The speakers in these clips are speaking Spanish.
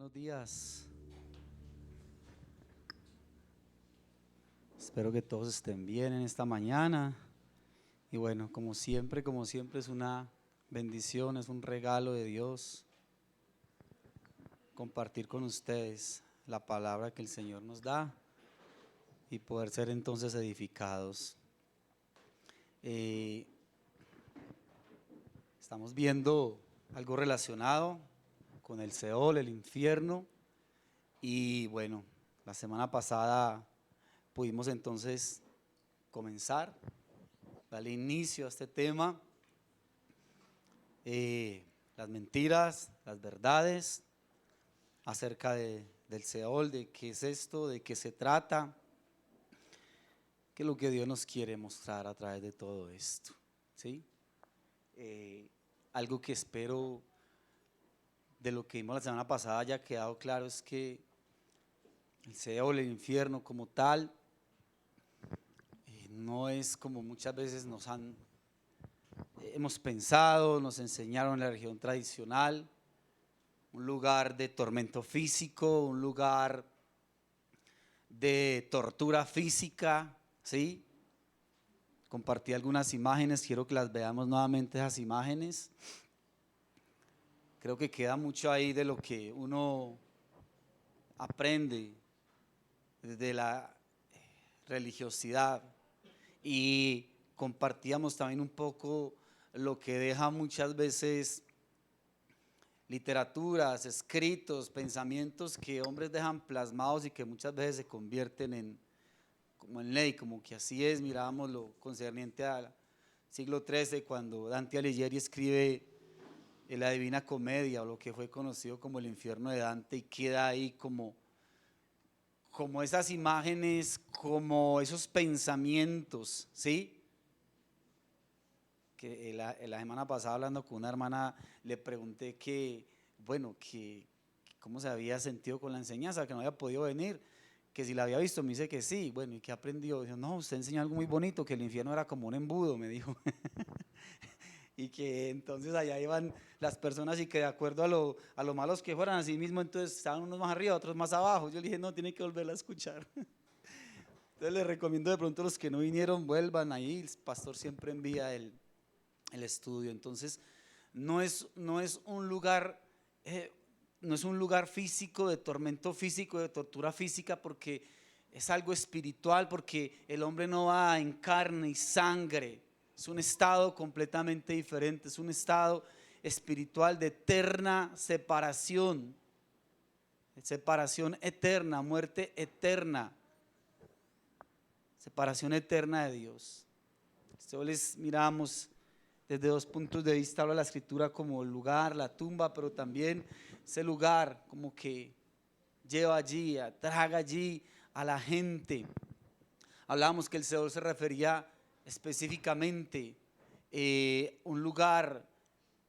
Buenos días. Espero que todos estén bien en esta mañana. Y bueno, como siempre es una bendición, es un regalo de Dios compartir con ustedes la palabra que el Señor nos da y poder ser entonces edificados. Estamos viendo algo relacionado con el Seol, el infierno, y bueno, la semana pasada pudimos entonces comenzar, darle inicio a este tema, las mentiras, las verdades acerca del Seol, de qué es esto, de qué se trata, qué es lo que Dios nos quiere mostrar a través de todo esto, ¿sí? Algo que espero de lo que vimos la semana pasada haya quedado claro es que el Seol, el infierno como tal, no es como muchas veces hemos pensado, nos enseñaron en la religión tradicional, un lugar de tormento físico, un lugar de tortura física, ¿sí? Compartí algunas imágenes, quiero que las veamos nuevamente esas imágenes. Creo que queda mucho ahí de lo que uno aprende desde la religiosidad, y compartíamos también un poco lo que deja muchas veces literaturas, escritos, pensamientos que hombres dejan plasmados y que muchas veces se convierten como en ley, como que así es. Mirábamos lo concerniente al siglo XIII, cuando Dante Alighieri escribe la Divina Comedia, o lo que fue conocido como el infierno de Dante, y queda ahí como esas imágenes, como esos pensamientos, ¿sí? Que la semana pasada, hablando con una hermana, le pregunté que cómo se había sentido con la enseñanza, que no había podido venir, que si la había visto. Me dice que sí. Bueno, ¿y qué aprendió? Dijo, no, usted enseñó algo muy bonito, que el infierno era como un embudo, me dijo. Y que entonces allá iban las personas, y que de acuerdo a lo malos que fueran, así mismo entonces estaban unos más arriba, otros más abajo. Yo le dije, no, tiene que volverla a escuchar. Entonces les recomiendo, de pronto, los que no vinieron, vuelvan ahí. El pastor siempre envía el estudio. Entonces no es un lugar, no es un lugar físico, de tormento físico, de tortura física, porque es algo espiritual, porque el hombre no va en carne y sangre. Es un estado completamente diferente, es un estado espiritual de eterna separación eterna, muerte eterna, separación eterna de Dios. Esto les miramos desde dos puntos de vista. Habla la escritura como el lugar, la tumba, pero también ese lugar como que lleva allí, traga allí a la gente. Hablábamos que el Seol se refería específicamente un lugar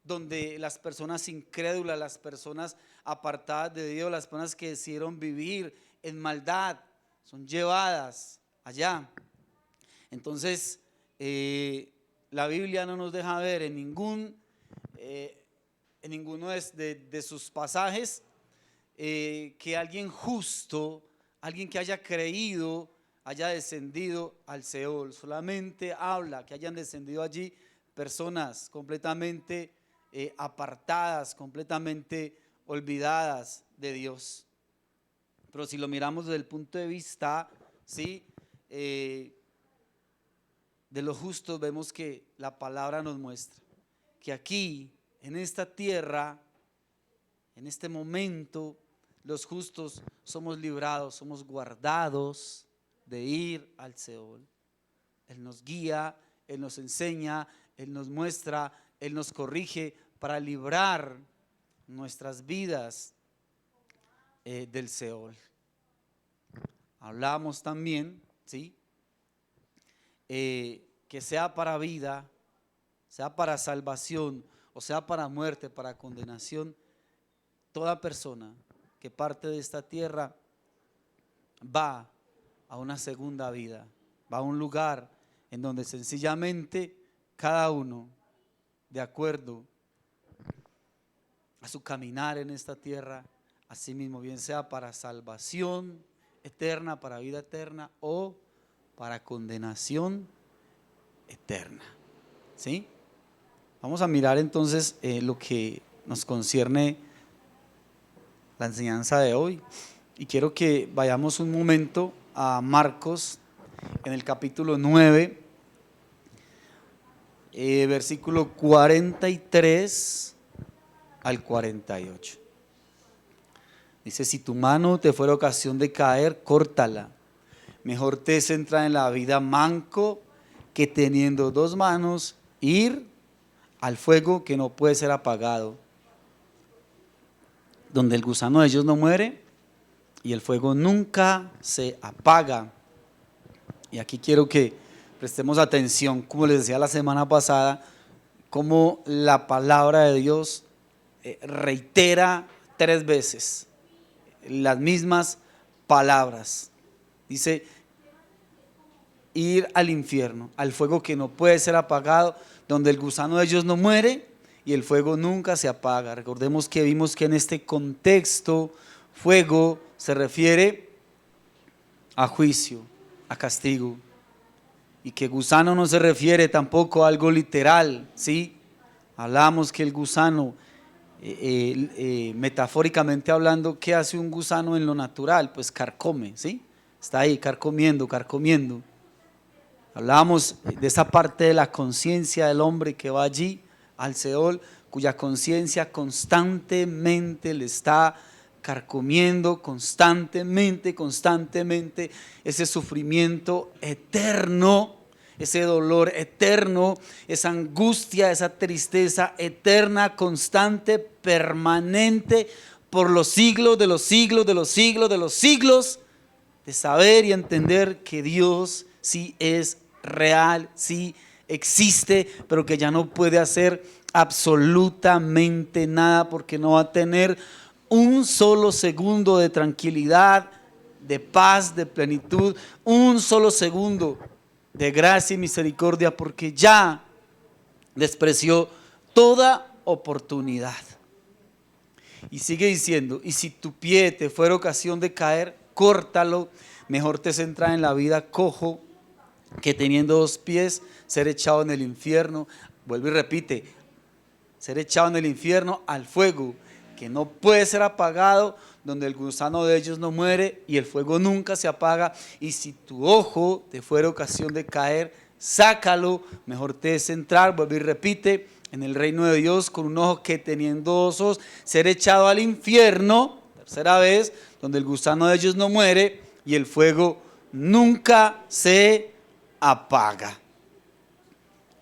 donde las personas incrédulas, las personas apartadas de Dios, las personas que decidieron vivir en maldad, son llevadas allá. Entonces, la Biblia no nos deja ver en ninguno de sus pasajes que alguien justo, alguien que haya creído, haya descendido al Seol. Solamente habla que hayan descendido allí personas completamente apartadas, completamente olvidadas de Dios. Pero si lo miramos desde el punto de vista, ¿sí? De los justos, vemos que la palabra nos muestra que aquí, en esta tierra, en este momento, los justos somos librados, somos guardados de ir al Seol. Él nos guía, Él nos enseña, Él nos muestra, Él nos corrige para librar nuestras vidas del Seol. Hablamos también, ¿sí? Que sea para vida, sea para salvación, o sea para muerte, para condenación, toda persona que parte de esta tierra va a una segunda vida, va a un lugar en donde sencillamente cada uno, de acuerdo a su caminar en esta tierra, Asimismo, bien sea para salvación eterna, para vida eterna o para condenación eterna. ¿Sí? Vamos a mirar entonces lo que nos concierne la enseñanza de hoy. Y quiero que vayamos un momento a Marcos en el capítulo 9, versículo 43 al 48. Dice: si tu mano te fuera ocasión de caer, córtala. Mejor te es entrar en la vida manco que teniendo dos manos ir al fuego que no puede ser apagado, donde el gusano de ellos no muere y el fuego nunca se apaga. Y aquí quiero que prestemos atención, como les decía la semana pasada, cómo la palabra de Dios reitera 3 veces las mismas palabras. Dice: ir al infierno, al fuego que no puede ser apagado, donde el gusano de ellos no muere y el fuego nunca se apaga. Recordemos que vimos que en este contexto fuego se refiere a juicio, a castigo, y que gusano no se refiere tampoco a algo literal, ¿sí? Hablamos que el gusano, metafóricamente hablando, ¿qué hace un gusano en lo natural? Pues carcome, ¿sí? Está ahí carcomiendo. Hablábamos de esa parte de la conciencia del hombre que va allí al Seol, cuya conciencia constantemente le está carcomiendo, constantemente, ese sufrimiento eterno, ese dolor eterno, esa angustia, esa tristeza eterna, constante, permanente, por los siglos de los siglos de los siglos de los siglos, de saber y entender que Dios sí es real, sí existe, pero que ya no puede hacer absolutamente nada, porque no va a tener un solo segundo de tranquilidad, de paz, de plenitud, un solo segundo de gracia y misericordia, porque ya despreció toda oportunidad. Y sigue diciendo: y si tu pie te fuera ocasión de caer, córtalo. Mejor te es entrar en la vida cojo que teniendo 2 pies ser echado en el infierno. Vuelve y repite: ser echado en el infierno, al fuego que no puede ser apagado, donde el gusano de ellos no muere y el fuego nunca se apaga. Y si tu ojo te fuera ocasión de caer, sácalo. Mejor te es entrar, vuelve y repite, en el reino de Dios con un ojo que teniendo 2 ojos ser echado al infierno, tercera vez, donde el gusano de ellos no muere y el fuego nunca se apaga.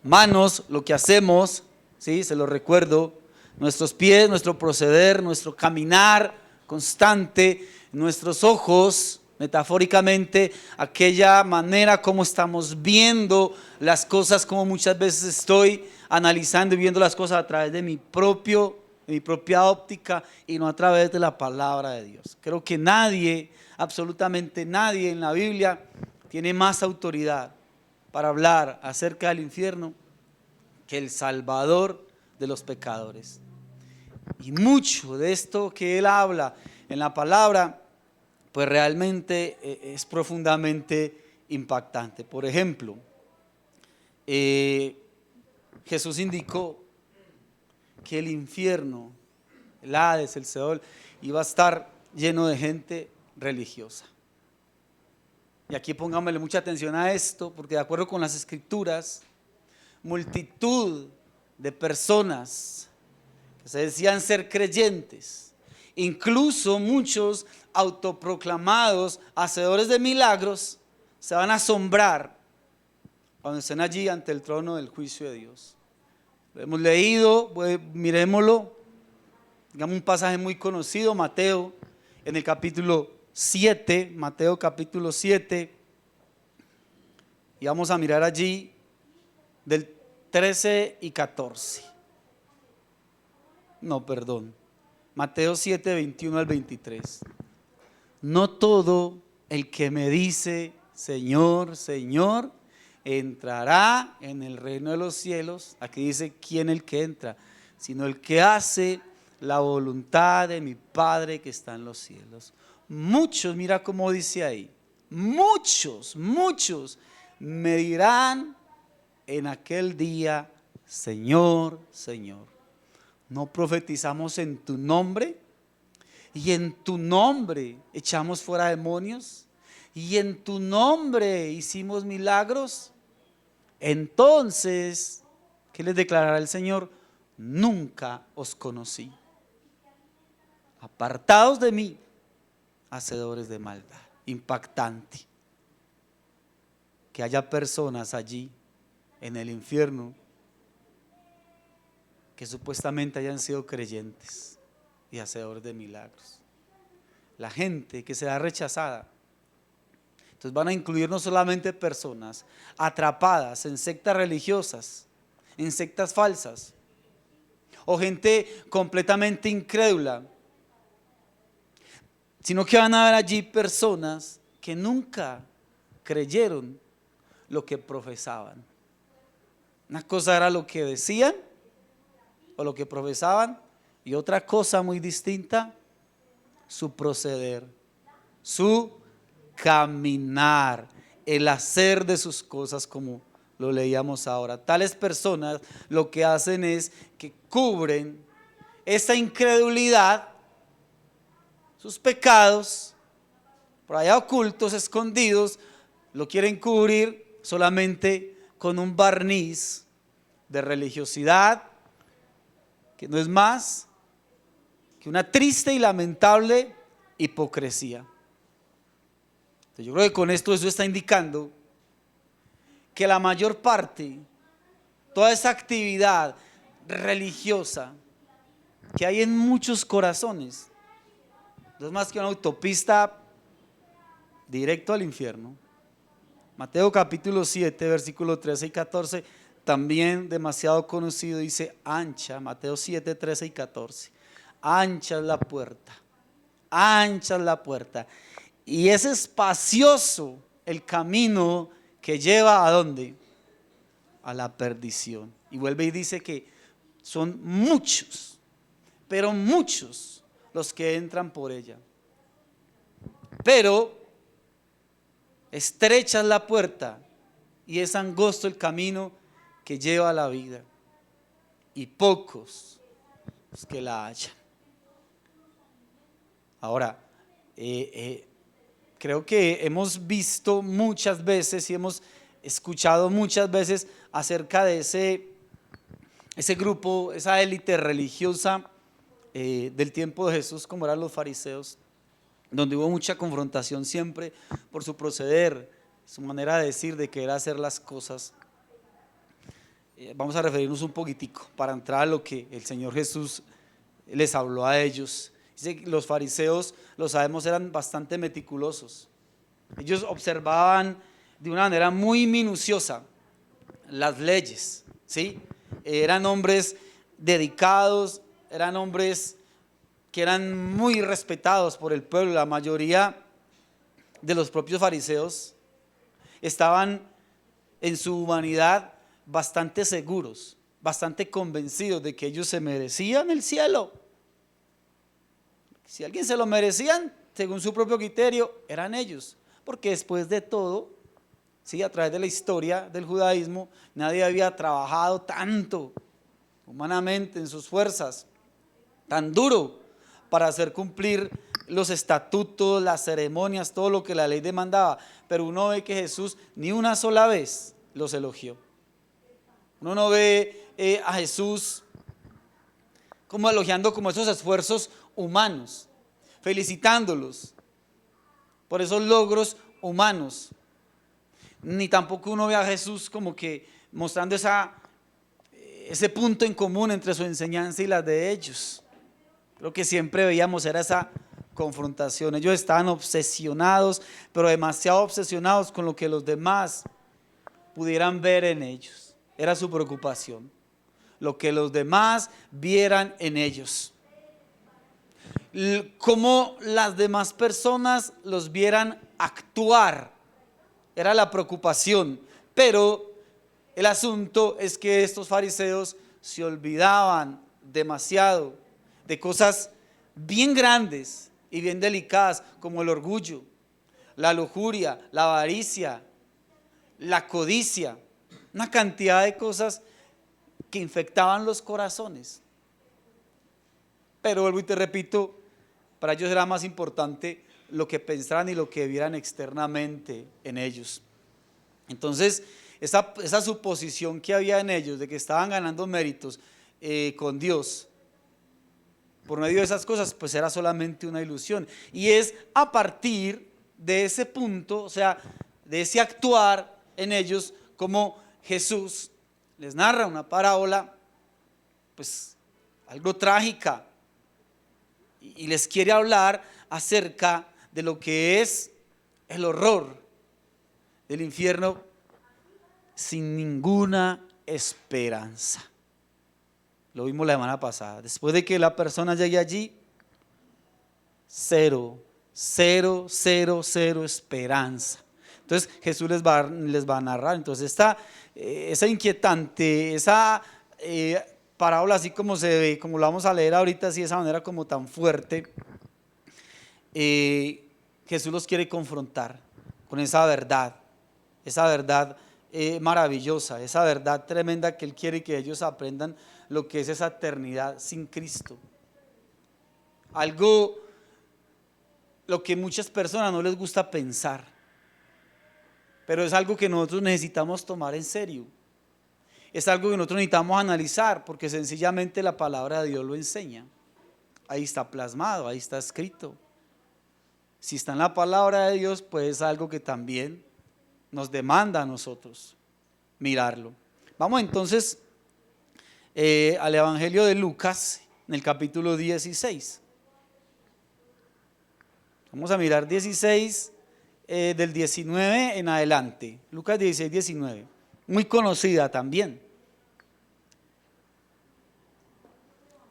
Manos, lo que hacemos, ¿sí? Se lo recuerdo: nuestros pies, nuestro proceder, nuestro caminar constante, nuestros ojos, metafóricamente, aquella manera como estamos viendo las cosas, como muchas veces estoy analizando y viendo las cosas a través de mi propia óptica y no a través de la palabra de Dios. Creo que nadie, absolutamente nadie en la Biblia tiene más autoridad para hablar acerca del infierno que el Salvador de los pecadores. Y mucho de esto que él habla en la palabra, pues realmente es profundamente impactante. Por ejemplo, Jesús indicó que el infierno, el Hades, el Seol, iba a estar lleno de gente religiosa. Y aquí pónganmele mucha atención a esto, porque de acuerdo con las escrituras, multitud de personas que se decían ser creyentes, incluso muchos autoproclamados hacedores de milagros, se van a asombrar cuando estén allí ante el trono del juicio de Dios. Lo hemos leído, miremoslo. Digamos un pasaje muy conocido, Mateo, en el capítulo 7, Mateo capítulo 7, y vamos a mirar allí del 13 y 14. No, perdón. Mateo 7, 21 al 23. No todo el que me dice Señor, Señor, entrará en el reino de los cielos. Aquí dice quién el que entra, sino el que hace la voluntad de mi Padre que está en los cielos. Muchos, mira cómo dice ahí, muchos me dirán en aquel día, Señor, Señor, ¿no profetizamos en tu nombre? Y en tu nombre echamos fuera demonios, y en tu nombre hicimos milagros. Entonces, ¿qué les declarará el Señor? Nunca os conocí. Apartados de mí, hacedores de maldad. Impactante que haya personas allí en el infierno que supuestamente hayan sido creyentes y hacedores de milagros. La gente que será rechazada. Entonces van a incluir no solamente personas atrapadas en sectas religiosas, en sectas falsas, o gente completamente incrédula, sino que van a haber allí personas que nunca creyeron lo que profesaban. Una cosa era lo que decían o lo que profesaban, y otra cosa muy distinta, su proceder, su caminar, el hacer de sus cosas, como lo leíamos ahora. Tales personas lo que hacen es que cubren esa incredulidad, sus pecados, por allá ocultos, escondidos, lo quieren cubrir solamente con un barniz de religiosidad, que no es más que una triste y lamentable hipocresía. Entonces yo creo que con esto eso está indicando que la mayor parte, toda esa actividad religiosa que hay en muchos corazones, no es más que una autopista directo al infierno. Mateo capítulo 7, versículos 13 y 14, también demasiado conocido, dice ancha, Mateo 7, 13 y 14, ancha es la puerta, y es espacioso el camino que lleva ¿a dónde? A la perdición. Y vuelve y dice que son muchos, pero muchos los que entran por ella. Pero estrecha es la puerta y es angosto el camino que lleva a la vida, y pocos los que la hallan. Ahora, creo que hemos visto muchas veces y hemos escuchado muchas veces acerca de ese grupo, esa élite religiosa del tiempo de Jesús, como eran los fariseos, donde hubo mucha confrontación siempre por su proceder, su manera de decir, de querer hacer las cosas. Vamos a referirnos un poquitico para entrar a lo que el Señor Jesús les habló a ellos. Dice que los fariseos, lo sabemos, eran bastante meticulosos. Ellos observaban de una manera muy minuciosa las leyes, ¿sí? Eran hombres dedicados, eran hombres que eran muy respetados por el pueblo. La mayoría de los propios fariseos estaban en su humanidad bastante seguros, bastante convencidos de que ellos se merecían el cielo. Si alguien se lo merecían, según su propio criterio, eran ellos, porque después de todo, sí, a través de la historia del judaísmo, nadie había trabajado tanto humanamente en sus fuerzas, tan duro para hacer cumplir los estatutos, las ceremonias, todo lo que la ley demandaba. Pero uno ve que Jesús ni una sola vez los elogió. Uno no ve a Jesús como elogiando como esos esfuerzos humanos, felicitándolos por esos logros humanos. Ni tampoco uno ve a Jesús como que mostrando ese punto en común entre su enseñanza y las de ellos. Lo que siempre veíamos era esa confrontación. Ellos estaban obsesionados, pero demasiado obsesionados con lo que los demás pudieran ver en ellos. Era su preocupación, lo que los demás vieran en ellos, cómo las demás personas los vieran actuar, era la preocupación. Pero el asunto es que estos fariseos se olvidaban demasiado de cosas bien grandes y bien delicadas, como el orgullo, la lujuria, la avaricia, la codicia, una cantidad de cosas que infectaban los corazones. Pero vuelvo y te repito, para ellos era más importante lo que pensaran y lo que vieran externamente en ellos. Entonces, esa suposición que había en ellos de que estaban ganando méritos con Dios por medio de esas cosas, pues era solamente una ilusión. Y es a partir de ese punto, o sea, de ese actuar en ellos, como Jesús les narra una parábola, pues algo trágica, y les quiere hablar acerca de lo que es el horror del infierno sin ninguna esperanza. Lo vimos la semana pasada. Después de que la persona llegue allí, cero esperanza. Entonces Jesús les va a narrar. Entonces esa inquietante, esa parábola así como se ve, como lo vamos a leer ahorita, así de esa manera como tan fuerte, Jesús los quiere confrontar con esa verdad maravillosa, esa verdad tremenda que Él quiere que ellos aprendan lo que es esa eternidad sin Cristo. Algo lo que muchas personas no les gusta pensar, pero es algo que nosotros necesitamos tomar en serio. Es algo que nosotros necesitamos analizar, porque sencillamente la palabra de Dios lo enseña. Ahí está plasmado, ahí está escrito. Si está en la palabra de Dios, pues es algo que también nos demanda a nosotros mirarlo. Vamos entonces al Evangelio de Lucas, en el capítulo 16. Vamos a mirar 16 del 19 en adelante. Lucas 16, 19. Muy conocida también.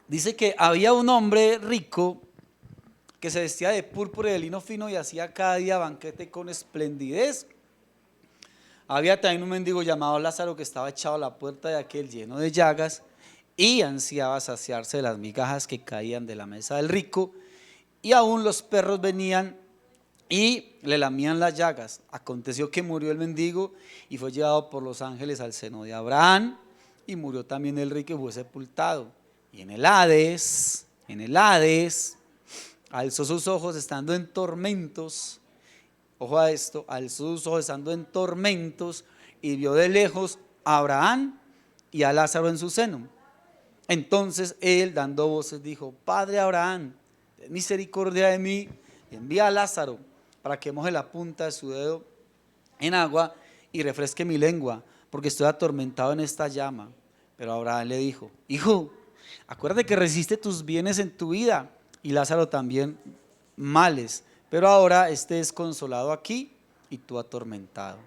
Dice que había un hombre rico que se vestía de púrpura y de lino fino y hacía cada día banquete con esplendidez. Había también un mendigo llamado Lázaro que estaba echado a la puerta de aquel lleno de llagas y ansiaba saciarse de las migajas que caían de la mesa del rico, y aún los perros venían y le lamían las llagas. Aconteció que murió el mendigo y fue llevado por los ángeles al seno de Abraham, y murió también el rico y fue sepultado. Y en el Hades, alzó sus ojos estando en tormentos. Ojo a esto, alzó sus ojos estando en tormentos y vio de lejos a Abraham y a Lázaro en su seno. Entonces él, dando voces, dijo: Padre Abraham, ten misericordia de mí, envía a Lázaro para que moje la punta de su dedo en agua y refresque mi lengua, porque estoy atormentado en esta llama. Pero Abraham le dijo: Hijo, acuérdate que resiste tus bienes en tu vida, y Lázaro también males, pero ahora este es consolado aquí y tú atormentado.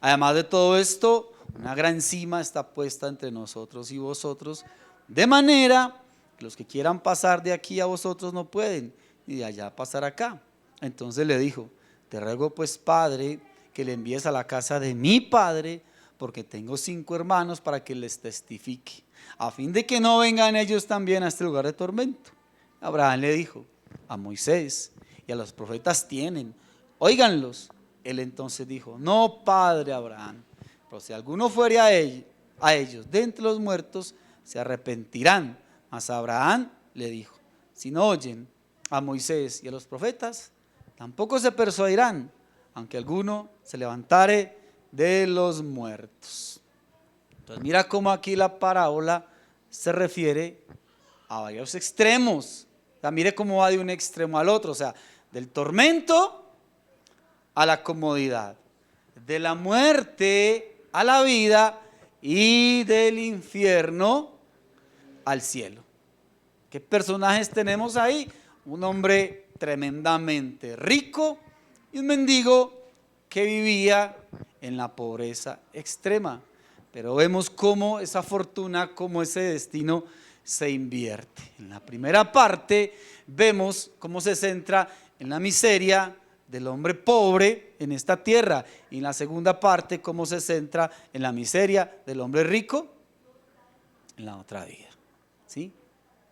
Además de todo esto, una gran cima está puesta entre nosotros y vosotros, de manera que los que quieran pasar de aquí a vosotros no pueden, ni de allá pasar acá. Entonces le dijo: te ruego pues, Padre, que le envíes a la casa de mi padre, porque tengo 5 hermanos, para que les testifique, a fin de que no vengan ellos también a este lugar de tormento. Abraham le dijo: a Moisés y a los profetas tienen, óiganlos. Él entonces dijo: no, Padre Abraham, pero si alguno fuere a ellos de entre los muertos, se arrepentirán. Mas Abraham le dijo: si no oyen a Moisés y a los profetas, tampoco se persuadirán, aunque alguno se levantare de los muertos. Entonces mira cómo aquí la parábola se refiere a varios extremos. O sea, mire cómo va de un extremo al otro, o sea, del tormento a la comodidad, de la muerte a la vida y del infierno al cielo. ¿Qué personajes tenemos ahí? Un hombre tremendamente rico y un mendigo que vivía en la pobreza extrema. Pero vemos cómo esa fortuna, cómo ese destino se invierte. En la primera parte vemos cómo se centra en la miseria del hombre pobre en esta tierra, y en la segunda parte cómo se centra en la miseria del hombre rico en la otra vida. ¿Sí?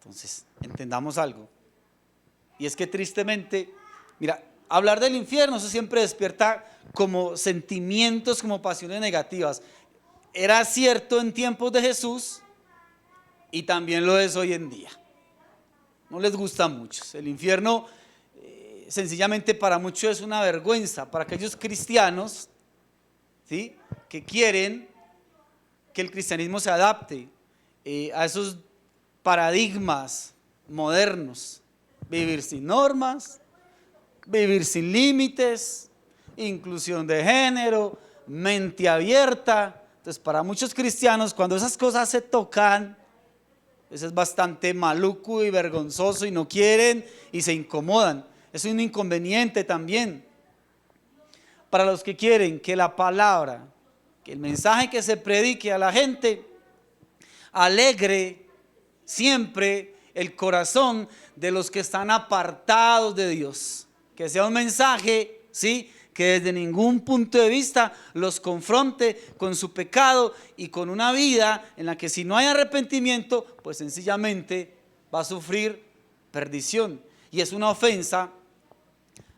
Entonces, entendamos algo. Y es que tristemente, mira, hablar del infierno, eso siempre despierta como sentimientos, como pasiones negativas. Era cierto en tiempos de Jesús y también lo es hoy en día. No les gusta mucho. El infierno sencillamente para muchos es una vergüenza. Para aquellos cristianos, ¿sí?, que quieren que el cristianismo se adapte a esos paradigmas modernos. Vivir sin normas, vivir sin límites, inclusión de género, mente abierta. Entonces, para muchos cristianos, cuando esas cosas se tocan, eso es bastante maluco y vergonzoso y no quieren y se incomodan. Es un inconveniente también. Para los que quieren que la palabra, que el mensaje que se predique a la gente alegre siempre el corazón de los que están apartados de Dios, que sea un mensaje, ¿sí?, que desde ningún punto de vista los confronte con su pecado y con una vida en la que si no hay arrepentimiento, pues sencillamente va a sufrir perdición. Y es una ofensa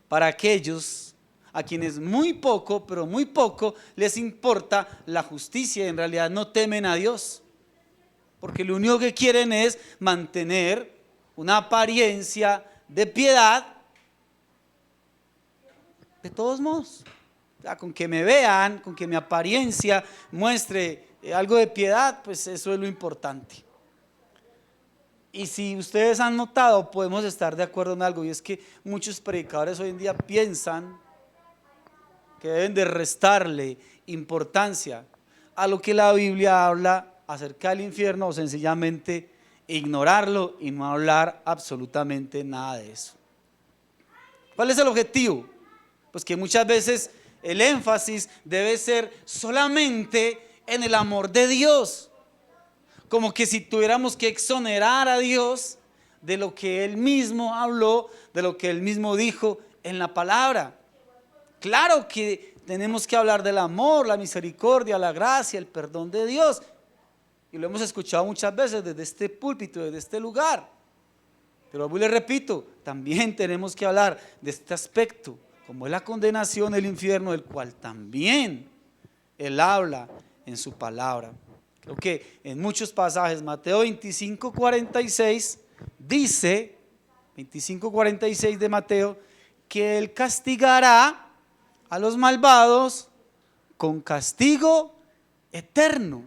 para aquellos a quienes muy poco, pero muy poco les importa la justicia y en realidad no temen a Dios. Porque lo único que quieren es mantener una apariencia de piedad de todos modos. O sea, con que me vean, con que mi apariencia muestre algo de piedad, pues eso es lo importante. Y si ustedes han notado, podemos estar de acuerdo en algo, y es que muchos predicadores hoy en día piensan que deben de restarle importancia a lo que la Biblia habla acerca del infierno o sencillamente ignorarlo y no hablar absolutamente nada de eso. ¿Cuál es el objetivo? Pues que muchas veces el énfasis debe ser solamente en el amor de Dios, como que si tuviéramos que exonerar a Dios de lo que Él mismo habló, de lo que Él mismo dijo en la palabra. Claro que tenemos que hablar del amor, la misericordia, la gracia, el perdón de Dios. Y lo hemos escuchado muchas veces desde este púlpito, desde este lugar. Pero les repito, también tenemos que hablar de este aspecto, como es la condenación del infierno, del cual también Él habla en su palabra. Creo que en muchos pasajes, Mateo 25:46 dice, 25:46 de Mateo, que Él castigará a los malvados con castigo eterno.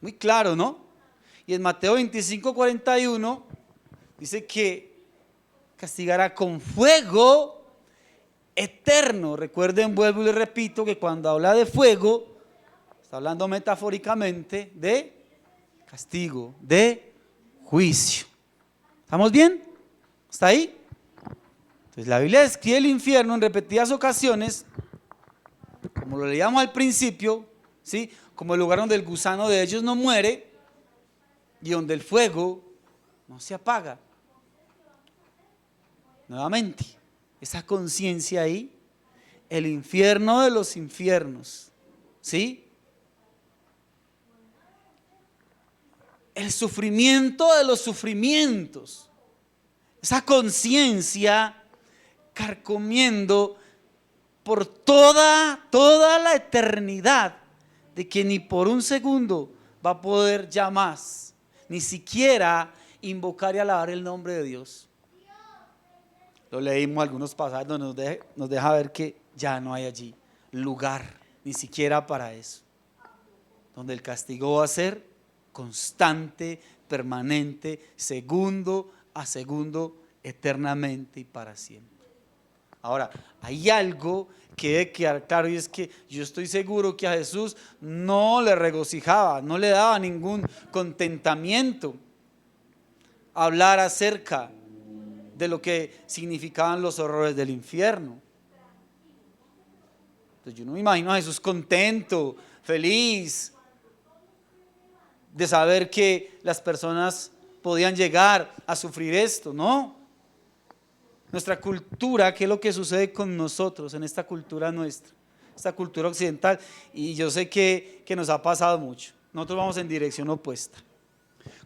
Muy claro, ¿no? Y en Mateo 25:41 dice que castigará con fuego eterno. Recuerden, vuelvo y les repito, que cuando habla de fuego, está hablando metafóricamente de castigo, de juicio. ¿Estamos bien? ¿Está ahí? Entonces la Biblia describe el infierno en repetidas ocasiones, como lo leíamos al principio, ¿sí?, como el lugar donde el gusano de ellos no muere y donde el fuego no se apaga. Nuevamente, esa conciencia ahí, el infierno de los infiernos, ¿sí? El sufrimiento de los sufrimientos, esa conciencia carcomiendo por toda la eternidad, de que ni por un segundo va a poder ya más, ni siquiera invocar y alabar el nombre de Dios. Lo leímos algunos pasajes donde nos deja ver que ya no hay allí lugar, ni siquiera para eso, donde el castigo va a ser constante, permanente, segundo a segundo, eternamente y para siempre. Ahora, hay algo que debe quedar claro, y es que yo estoy seguro que a Jesús no le regocijaba, no le daba ningún contentamiento hablar acerca de lo que significaban los horrores del infierno. Entonces yo no me imagino a Jesús contento, feliz de saber que las personas podían llegar a sufrir esto, ¿no? Nuestra cultura, ¿qué es lo que sucede con nosotros en esta cultura nuestra, esta cultura occidental? Y yo sé que nos ha pasado mucho. Nosotros vamos en dirección opuesta.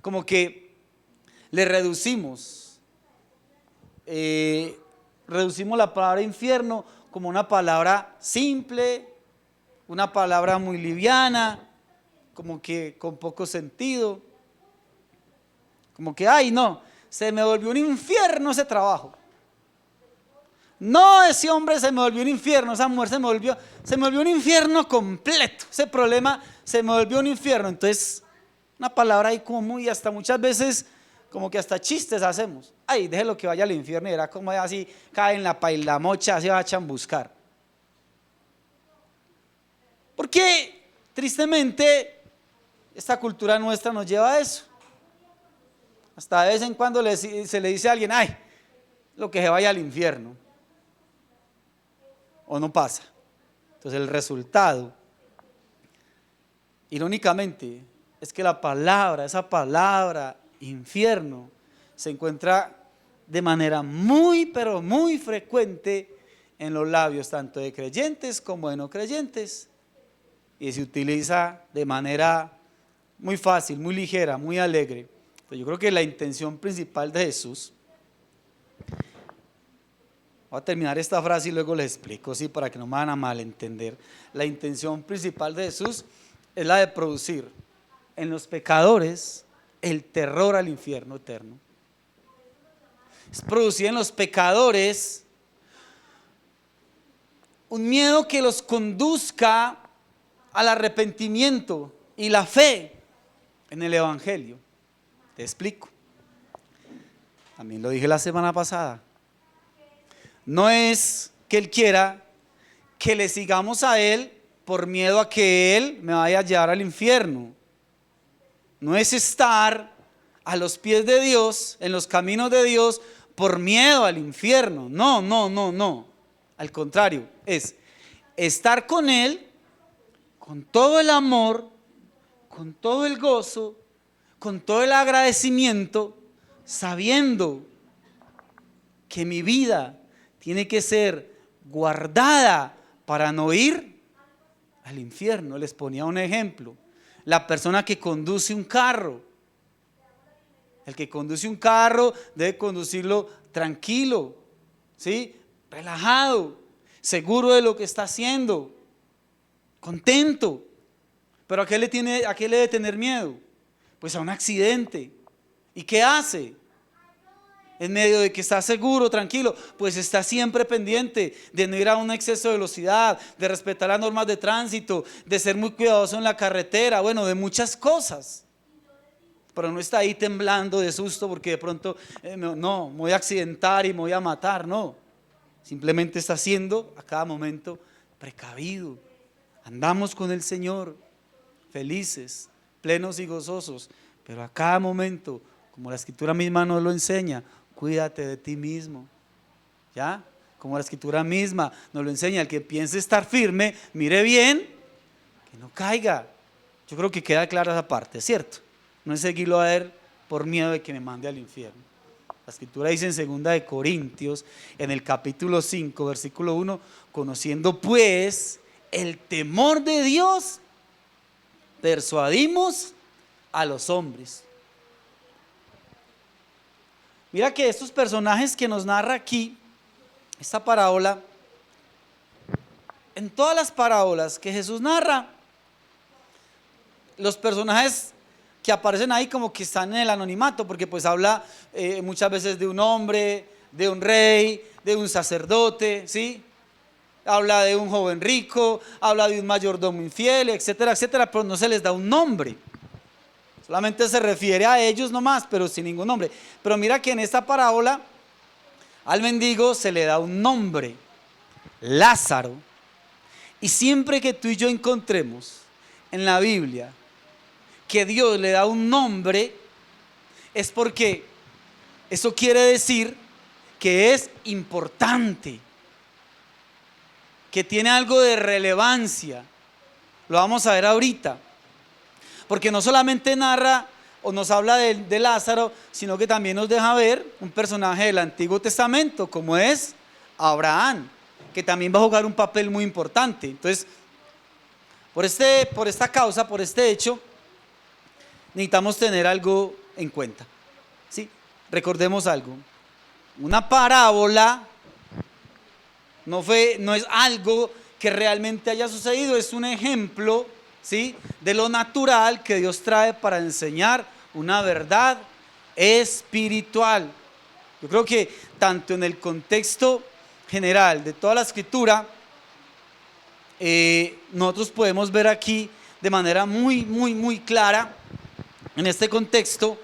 como que le reducimos la palabra infierno como una palabra simple, una palabra muy liviana, como que con poco sentido, como que, ay no, se me volvió un infierno ese trabajo. No, ese hombre se me volvió un infierno, esa mujer se me volvió un infierno completo, ese problema se me volvió un infierno. Entonces, una palabra ahí como muy, hasta muchas veces, como que hasta chistes hacemos. Ay, déjelo que vaya al infierno y verá como así cae en la pailamocha, se va a chambuscar. Porque, tristemente, esta cultura nuestra nos lleva a eso. Hasta de vez en cuando se le dice a alguien, ay, lo que se vaya al infierno. O no pasa. Entonces el resultado, irónicamente, es que esa palabra infierno, se encuentra de manera muy, pero muy frecuente en los labios tanto de creyentes como de no creyentes, y se utiliza de manera muy fácil, muy ligera, muy alegre. Entonces yo creo que la intención principal de Jesús, voy a terminar esta frase y luego les explico, sí, para que no me van a malentender. La intención principal de Jesús es la de producir en los pecadores el terror al infierno eterno. Es producir en los pecadores un miedo que los conduzca al arrepentimiento y la fe en el Evangelio. Te explico. También lo dije la semana pasada. No es que Él quiera que le sigamos a Él por miedo a que Él me vaya a llevar al infierno. No es estar a los pies de Dios, en los caminos de Dios, por miedo al infierno. No, no, no, no. Al contrario, es estar con Él, con todo el amor, con todo el gozo, con todo el agradecimiento, sabiendo que mi vida tiene que ser guardada para no ir al infierno. Les ponía un ejemplo. La persona que conduce un carro. El que conduce un carro debe conducirlo tranquilo, ¿sí? Relajado, seguro de lo que está haciendo, contento. Pero ¿a qué le debe tener miedo? Pues a un accidente. ¿Y qué hace? En medio de que está seguro, tranquilo, pues está siempre pendiente de no ir a un exceso de velocidad, de respetar las normas de tránsito, de ser muy cuidadoso en la carretera, bueno, de muchas cosas. Pero no está ahí temblando de susto porque de pronto, no, me voy a accidentar y me voy a matar, no. Simplemente está siendo a cada momento precavido. Andamos con el Señor, felices, plenos y gozosos, pero a cada momento, como la Escritura misma nos lo enseña, cuídate de ti mismo, ¿ya? Como la Escritura misma nos lo enseña, el que piense estar firme, mire bien, que no caiga. Yo creo que queda clara esa parte, ¿cierto? No es seguirlo a Él por miedo de que me mande al infierno. La Escritura dice en 2 de Corintios, en el capítulo 5, versículo 1, conociendo pues el temor de Dios, persuadimos a los hombres. Mira que estos personajes que nos narra aquí, esta parábola, en todas las parábolas que Jesús narra, los personajes que aparecen ahí como que están en el anonimato, porque pues habla muchas veces de un hombre, de un rey, de un sacerdote, ¿sí? Habla de un joven rico, habla de un mayordomo infiel, etcétera, etcétera, pero no se les da un nombre. Solamente se refiere a ellos nomás, pero sin ningún nombre. Pero mira que en esta parábola al mendigo se le da un nombre, Lázaro. Y siempre que tú y yo encontremos en la Biblia que Dios le da un nombre, es porque eso quiere decir que es importante, que tiene algo de relevancia. Lo vamos a ver ahorita. Porque no solamente narra o nos habla de Lázaro, sino que también nos deja ver un personaje del Antiguo Testamento, como es Abraham, que también va a jugar un papel muy importante. Entonces, por esta causa, por este hecho, necesitamos tener algo en cuenta, ¿sí? Recordemos algo, una parábola no es algo que realmente haya sucedido, es un ejemplo, ¿sí?, de lo natural que Dios trae para enseñar una verdad espiritual. Yo creo que tanto en el contexto general de toda la escritura, nosotros podemos ver aquí de manera muy clara, en este contexto,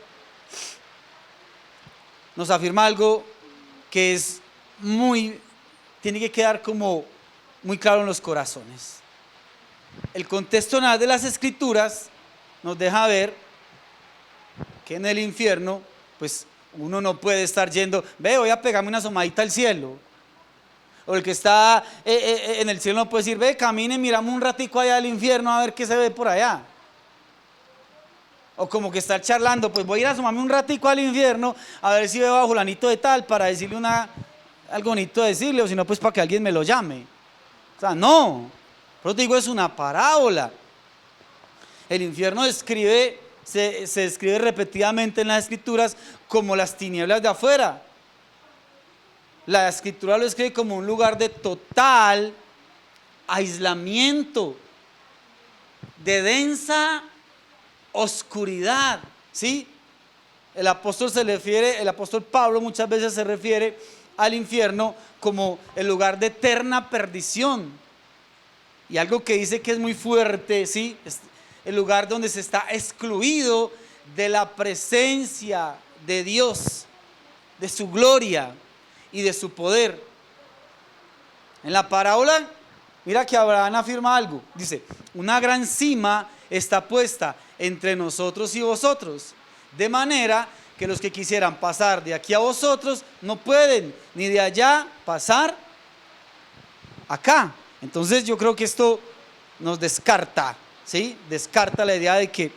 nos afirma algo que tiene que quedar como muy claro en los corazones. El contexto general de las escrituras nos deja ver que en el infierno, pues uno no puede estar yendo, voy a pegarme una asomadita al cielo. O el que está en el cielo no puede decir, camine, miramos un ratico allá al infierno a ver qué se ve por allá. O como que estar charlando, pues voy a ir a asomarme un ratico al infierno a ver si veo a fulanito de tal para decirle algo bonito de decirle, o si no, pues para que alguien me lo llame. O sea, no, pero te digo, es una parábola. El infierno se describe repetidamente en las escrituras como las tinieblas de afuera. La escritura lo escribe como un lugar de total aislamiento, de densa oscuridad, ¿sí? El apóstol Pablo muchas veces se refiere al infierno como el lugar de eterna perdición. Y algo que dice que es muy fuerte, ¿sí?, es el lugar donde se está excluido de la presencia de Dios, de su gloria y de su poder. En la parábola, mira que Abraham afirma algo, dice, una gran cima está puesta entre nosotros y vosotros, de manera que los que quisieran pasar de aquí a vosotros no pueden, ni de allá pasar acá. Entonces yo creo que esto nos descarta, ¿sí? Descarta la idea de que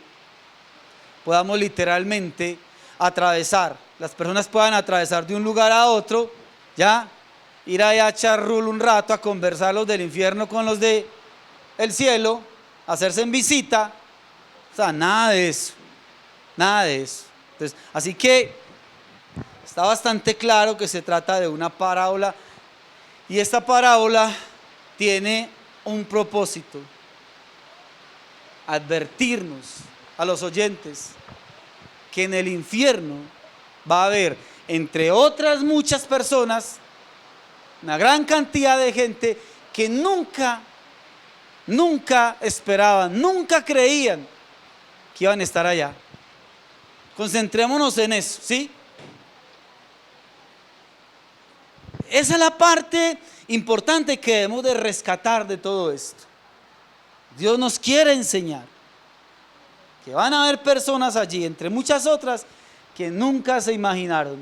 podamos literalmente atravesar, las personas puedan atravesar de un lugar a otro, ya, ir allá a echar rulo un rato, a conversar los del infierno con los del cielo, hacerse en visita, o sea, nada de eso. Entonces, así que está bastante claro que se trata de una parábola, y esta parábola tiene un propósito: advertirnos a los oyentes que en el infierno va a haber, entre otras muchas personas, una gran cantidad de gente que nunca esperaban, nunca creían que iban a estar allá. Concentrémonos en eso, ¿sí? Esa es la parte importante que debemos de rescatar de todo esto. Dios nos quiere enseñar que van a haber personas allí, entre muchas otras, que nunca se imaginaron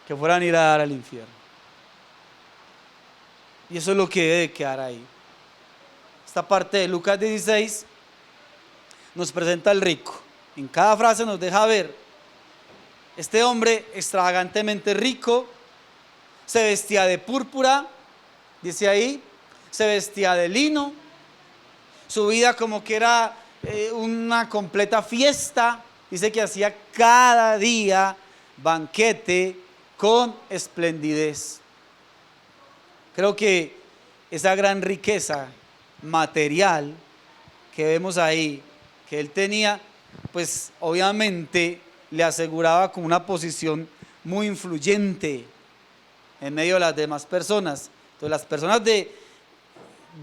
que fueran a ir a dar al infierno. Y eso es lo que debe quedar ahí. Esta parte de Lucas 16 nos presenta al rico. En cada frase nos deja ver, este hombre extravagantemente rico, se vestía de púrpura, dice ahí, se vestía de lino, su vida como que era una completa fiesta, dice que hacía cada día banquete con esplendidez. Creo que esa gran riqueza material que vemos ahí, que él tenía, pues obviamente le aseguraba como una posición muy influyente en medio de las demás personas. Entonces las personas de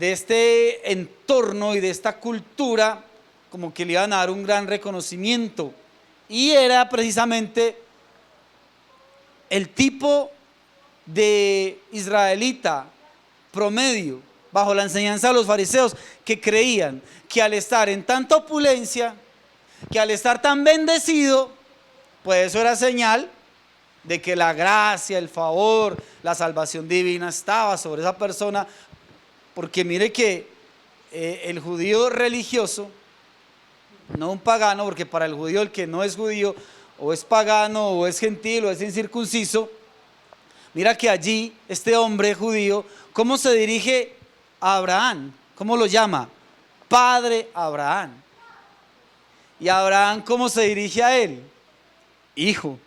este entorno y de esta cultura como que le iban a dar un gran reconocimiento, y era precisamente el tipo de israelita promedio bajo la enseñanza de los fariseos, que creían que al estar en tanta opulencia, que al estar tan bendecido, pues eso era señal de que la gracia, el favor, la salvación divina estaba sobre esa persona. Porque mire que el judío religioso, no un pagano, porque para el judío el que no es judío o es pagano o es gentil o es incircunciso, mira que allí este hombre judío, ¿cómo se dirige a Abraham? ¿Cómo lo llama? Padre Abraham. Y Abraham, ¿cómo se dirige a él? Hijo.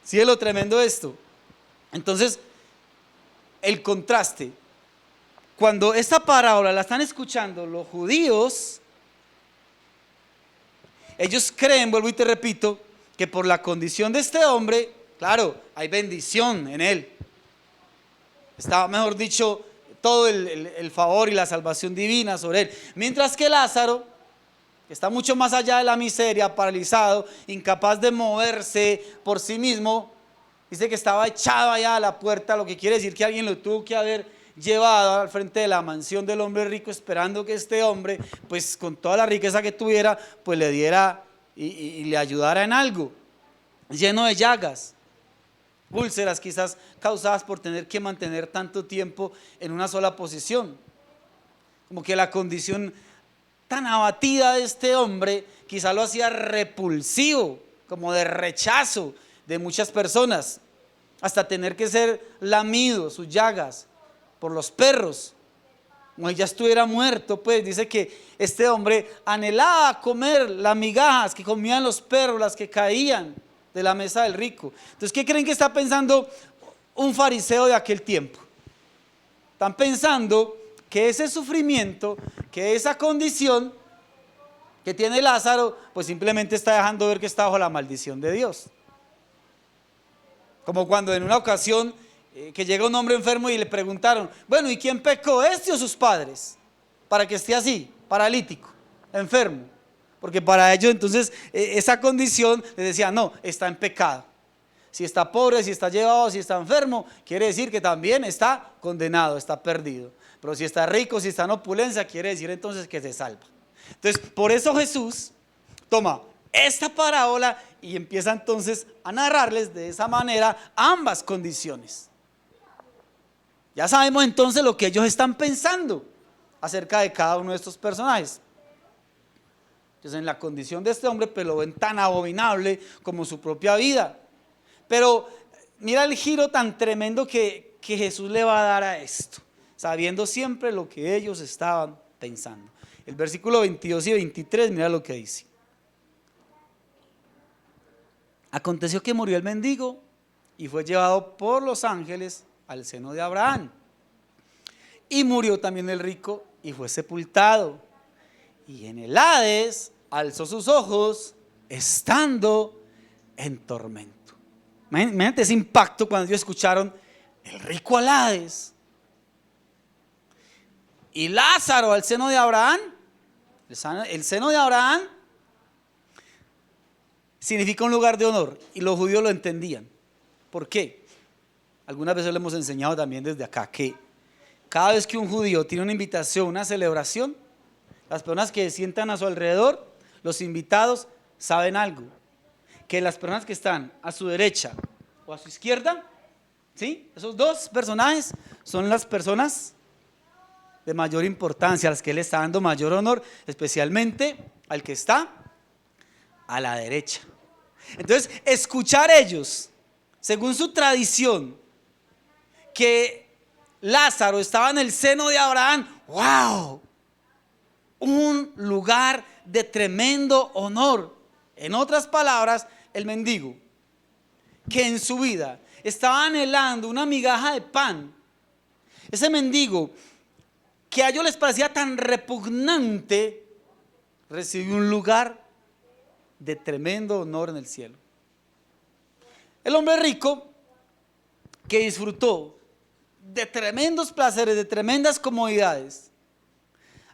¿Sí es lo tremendo esto? Entonces, el contraste. Cuando esta parábola la están escuchando los judíos, ellos creen, vuelvo y te repito, que por la condición de este hombre, claro, hay bendición en él. Está, mejor dicho, todo el favor y la salvación divina sobre él. Mientras que Lázaro, que está mucho más allá de la miseria, paralizado, incapaz de moverse por sí mismo, dice que estaba echado allá a la puerta, lo que quiere decir que alguien lo tuvo que haber llevado al frente de la mansión del hombre rico, esperando que este hombre, pues con toda la riqueza que tuviera, pues le diera y le ayudara en algo. Lleno de llagas, úlceras quizás causadas por tener que mantener tanto tiempo en una sola posición. Como que la condición tan abatida de este hombre quizás lo hacía repulsivo, como de rechazo de muchas personas, hasta tener que ser lamido, sus llagas, por los perros. Como ya estuviera muerto, pues dice que este hombre anhelaba comer las migajas que comían los perros, las que caían de la mesa del rico. Entonces, ¿qué creen que está pensando un fariseo de aquel tiempo? Están pensando que ese sufrimiento, que esa condición que tiene Lázaro, pues simplemente está dejando ver que está bajo la maldición de Dios. Como cuando en una ocasión que llega un hombre enfermo y le preguntaron, bueno, ¿y quién pecó, este o sus padres? Para que esté así, paralítico, enfermo. Porque para ellos entonces esa condición les decía, no, está en pecado. Si está pobre, si está llevado, si está enfermo, quiere decir que también está condenado, está perdido. Pero si está rico, si está en opulencia, quiere decir entonces que se salva. Entonces, por eso Jesús toma esta parábola y empieza entonces a narrarles de esa manera ambas condiciones. Ya sabemos entonces lo que ellos están pensando acerca de cada uno de estos personajes. Entonces, en la condición de este hombre, pues lo ven tan abominable como su propia vida. Pero mira el giro tan tremendo que Jesús le va a dar a esto, sabiendo siempre lo que ellos estaban pensando. El versículo 22 y 23, mira lo que dice. Aconteció que murió el mendigo y fue llevado por los ángeles al seno de Abraham. Y murió también el rico y fue sepultado. Y en el Hades alzó sus ojos estando en tormento. Imagínate ese impacto cuando ellos escucharon el rico al Hades. Y Lázaro al seno de Abraham. El seno de Abraham significa un lugar de honor y los judíos lo entendían. ¿Por qué? Algunas veces lo hemos enseñado también desde acá, que cada vez que un judío tiene una invitación, una celebración, las personas que se sientan a su alrededor, los invitados, saben algo, que las personas que están a su derecha o a su izquierda, ¿sí? Esos dos personajes son las personas de mayor importancia, a las que él está dando mayor honor, especialmente al que está a la derecha. Entonces, escuchar ellos, según su tradición, que Lázaro estaba en el seno de Abraham, ¡wow! Un lugar de tremendo honor. En otras palabras, el mendigo, que en su vida estaba anhelando una migaja de pan, ese mendigo que a ellos les parecía tan repugnante, recibió un lugar de tremendo honor en el cielo. El hombre rico, que disfrutó de tremendos placeres, de tremendas comodidades,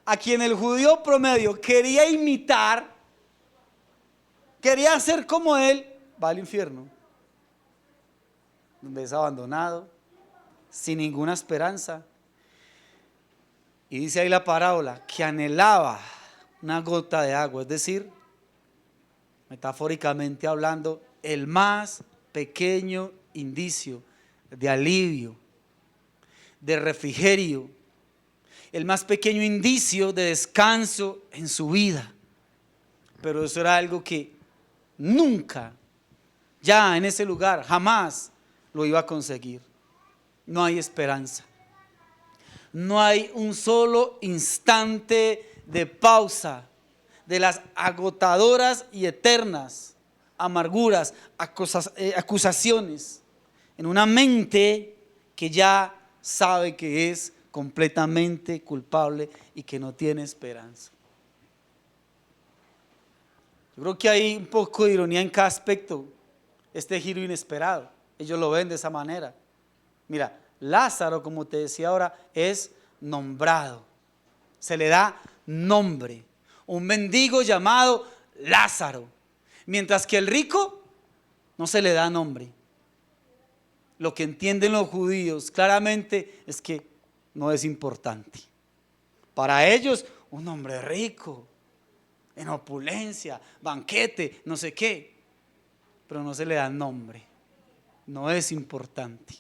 a quien el judío promedio quería imitar, quería ser como él, va al infierno, donde es abandonado, sin ninguna esperanza. Y dice ahí la parábola, que anhelaba una gota de agua, es decir, metafóricamente hablando, el más pequeño indicio de alivio, de refrigerio, el más pequeño indicio de descanso en su vida. Pero eso era algo que nunca, ya en ese lugar, jamás lo iba a conseguir. No hay esperanza. No hay un solo instante de pausa, de las agotadoras y eternas amarguras, acusaciones, en una mente que ya sabe que es completamente culpable y que no tiene esperanza. Yo creo que hay un poco de ironía en cada aspecto, este giro inesperado. Ellos lo ven de esa manera. Mira, Lázaro, como te decía ahora, es nombrado. Se le da nombre. Un mendigo llamado Lázaro. Mientras que el rico no se le da nombre. Lo que entienden los judíos claramente es que no es importante. Para ellos, un hombre rico, en opulencia, banquete, no sé qué, pero no se le da nombre. No es importante.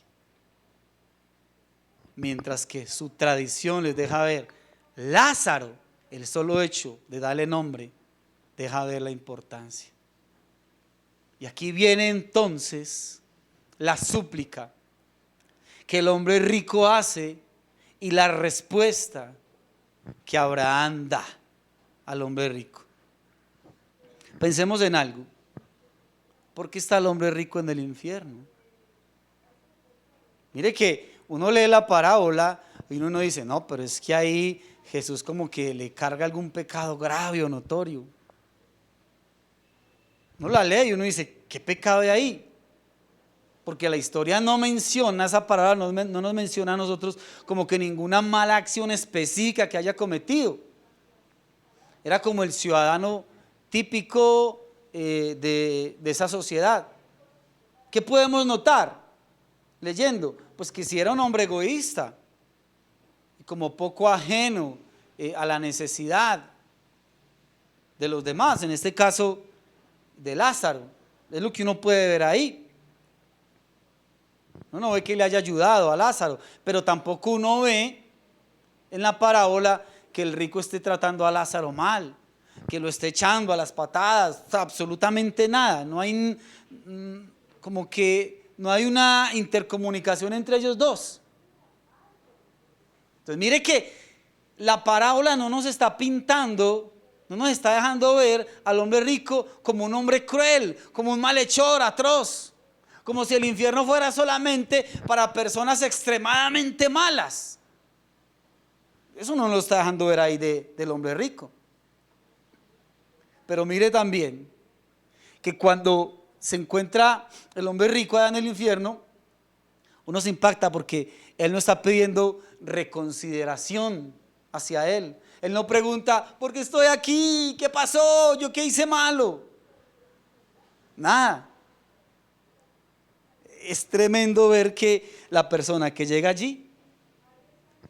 Mientras que su tradición les deja ver, Lázaro, el solo hecho de darle nombre, deja ver la importancia. Y aquí viene entonces la súplica que el hombre rico hace y la respuesta que Abraham da al hombre rico. Pensemos en algo. ¿Por qué está el hombre rico en el infierno? Mire que uno lee la parábola y uno dice, no, pero es que ahí Jesús como que le carga algún pecado grave o notorio. Uno la lee y uno dice, ¿qué pecado hay ahí? Porque la historia no menciona, esa parábola no nos menciona a nosotros como que ninguna mala acción específica que haya cometido. Era como el ciudadano típico de esa sociedad. ¿Qué podemos notar leyendo? Pues que si era un hombre egoísta, como poco ajeno a la necesidad de los demás, en este caso de Lázaro, es lo que uno puede ver ahí. Uno no ve que le haya ayudado a Lázaro, pero tampoco uno ve en la parábola que el rico esté tratando a Lázaro mal, que lo esté echando a las patadas, absolutamente nada. No hay como que no hay una intercomunicación entre ellos dos. Entonces mire que la parábola no nos está pintando, no nos está dejando ver al hombre rico como un hombre cruel, como un malhechor, atroz, como si el infierno fuera solamente para personas extremadamente malas. Eso no lo está dejando ver ahí del hombre rico. Pero mire también que cuando se encuentra el hombre rico allá en el infierno, uno se impacta porque él no está pidiendo reconsideración hacia él. Él no pregunta, ¿por qué estoy aquí? ¿Qué pasó? ¿Yo qué hice malo? Nada. Es tremendo ver que la persona que llega allí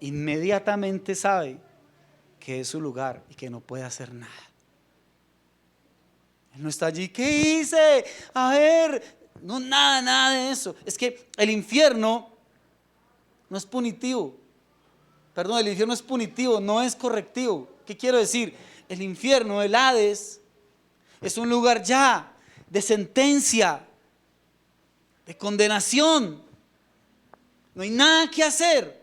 inmediatamente sabe que es su lugar y que no puede hacer nada. Él no está allí, ¿qué hice? A ver, no, nada de eso. Es que el infierno no es punitivo. Perdón, el infierno es punitivo, no es correctivo. ¿Qué quiero decir? El infierno, el Hades, es un lugar ya de sentencia, de condenación. No hay nada que hacer.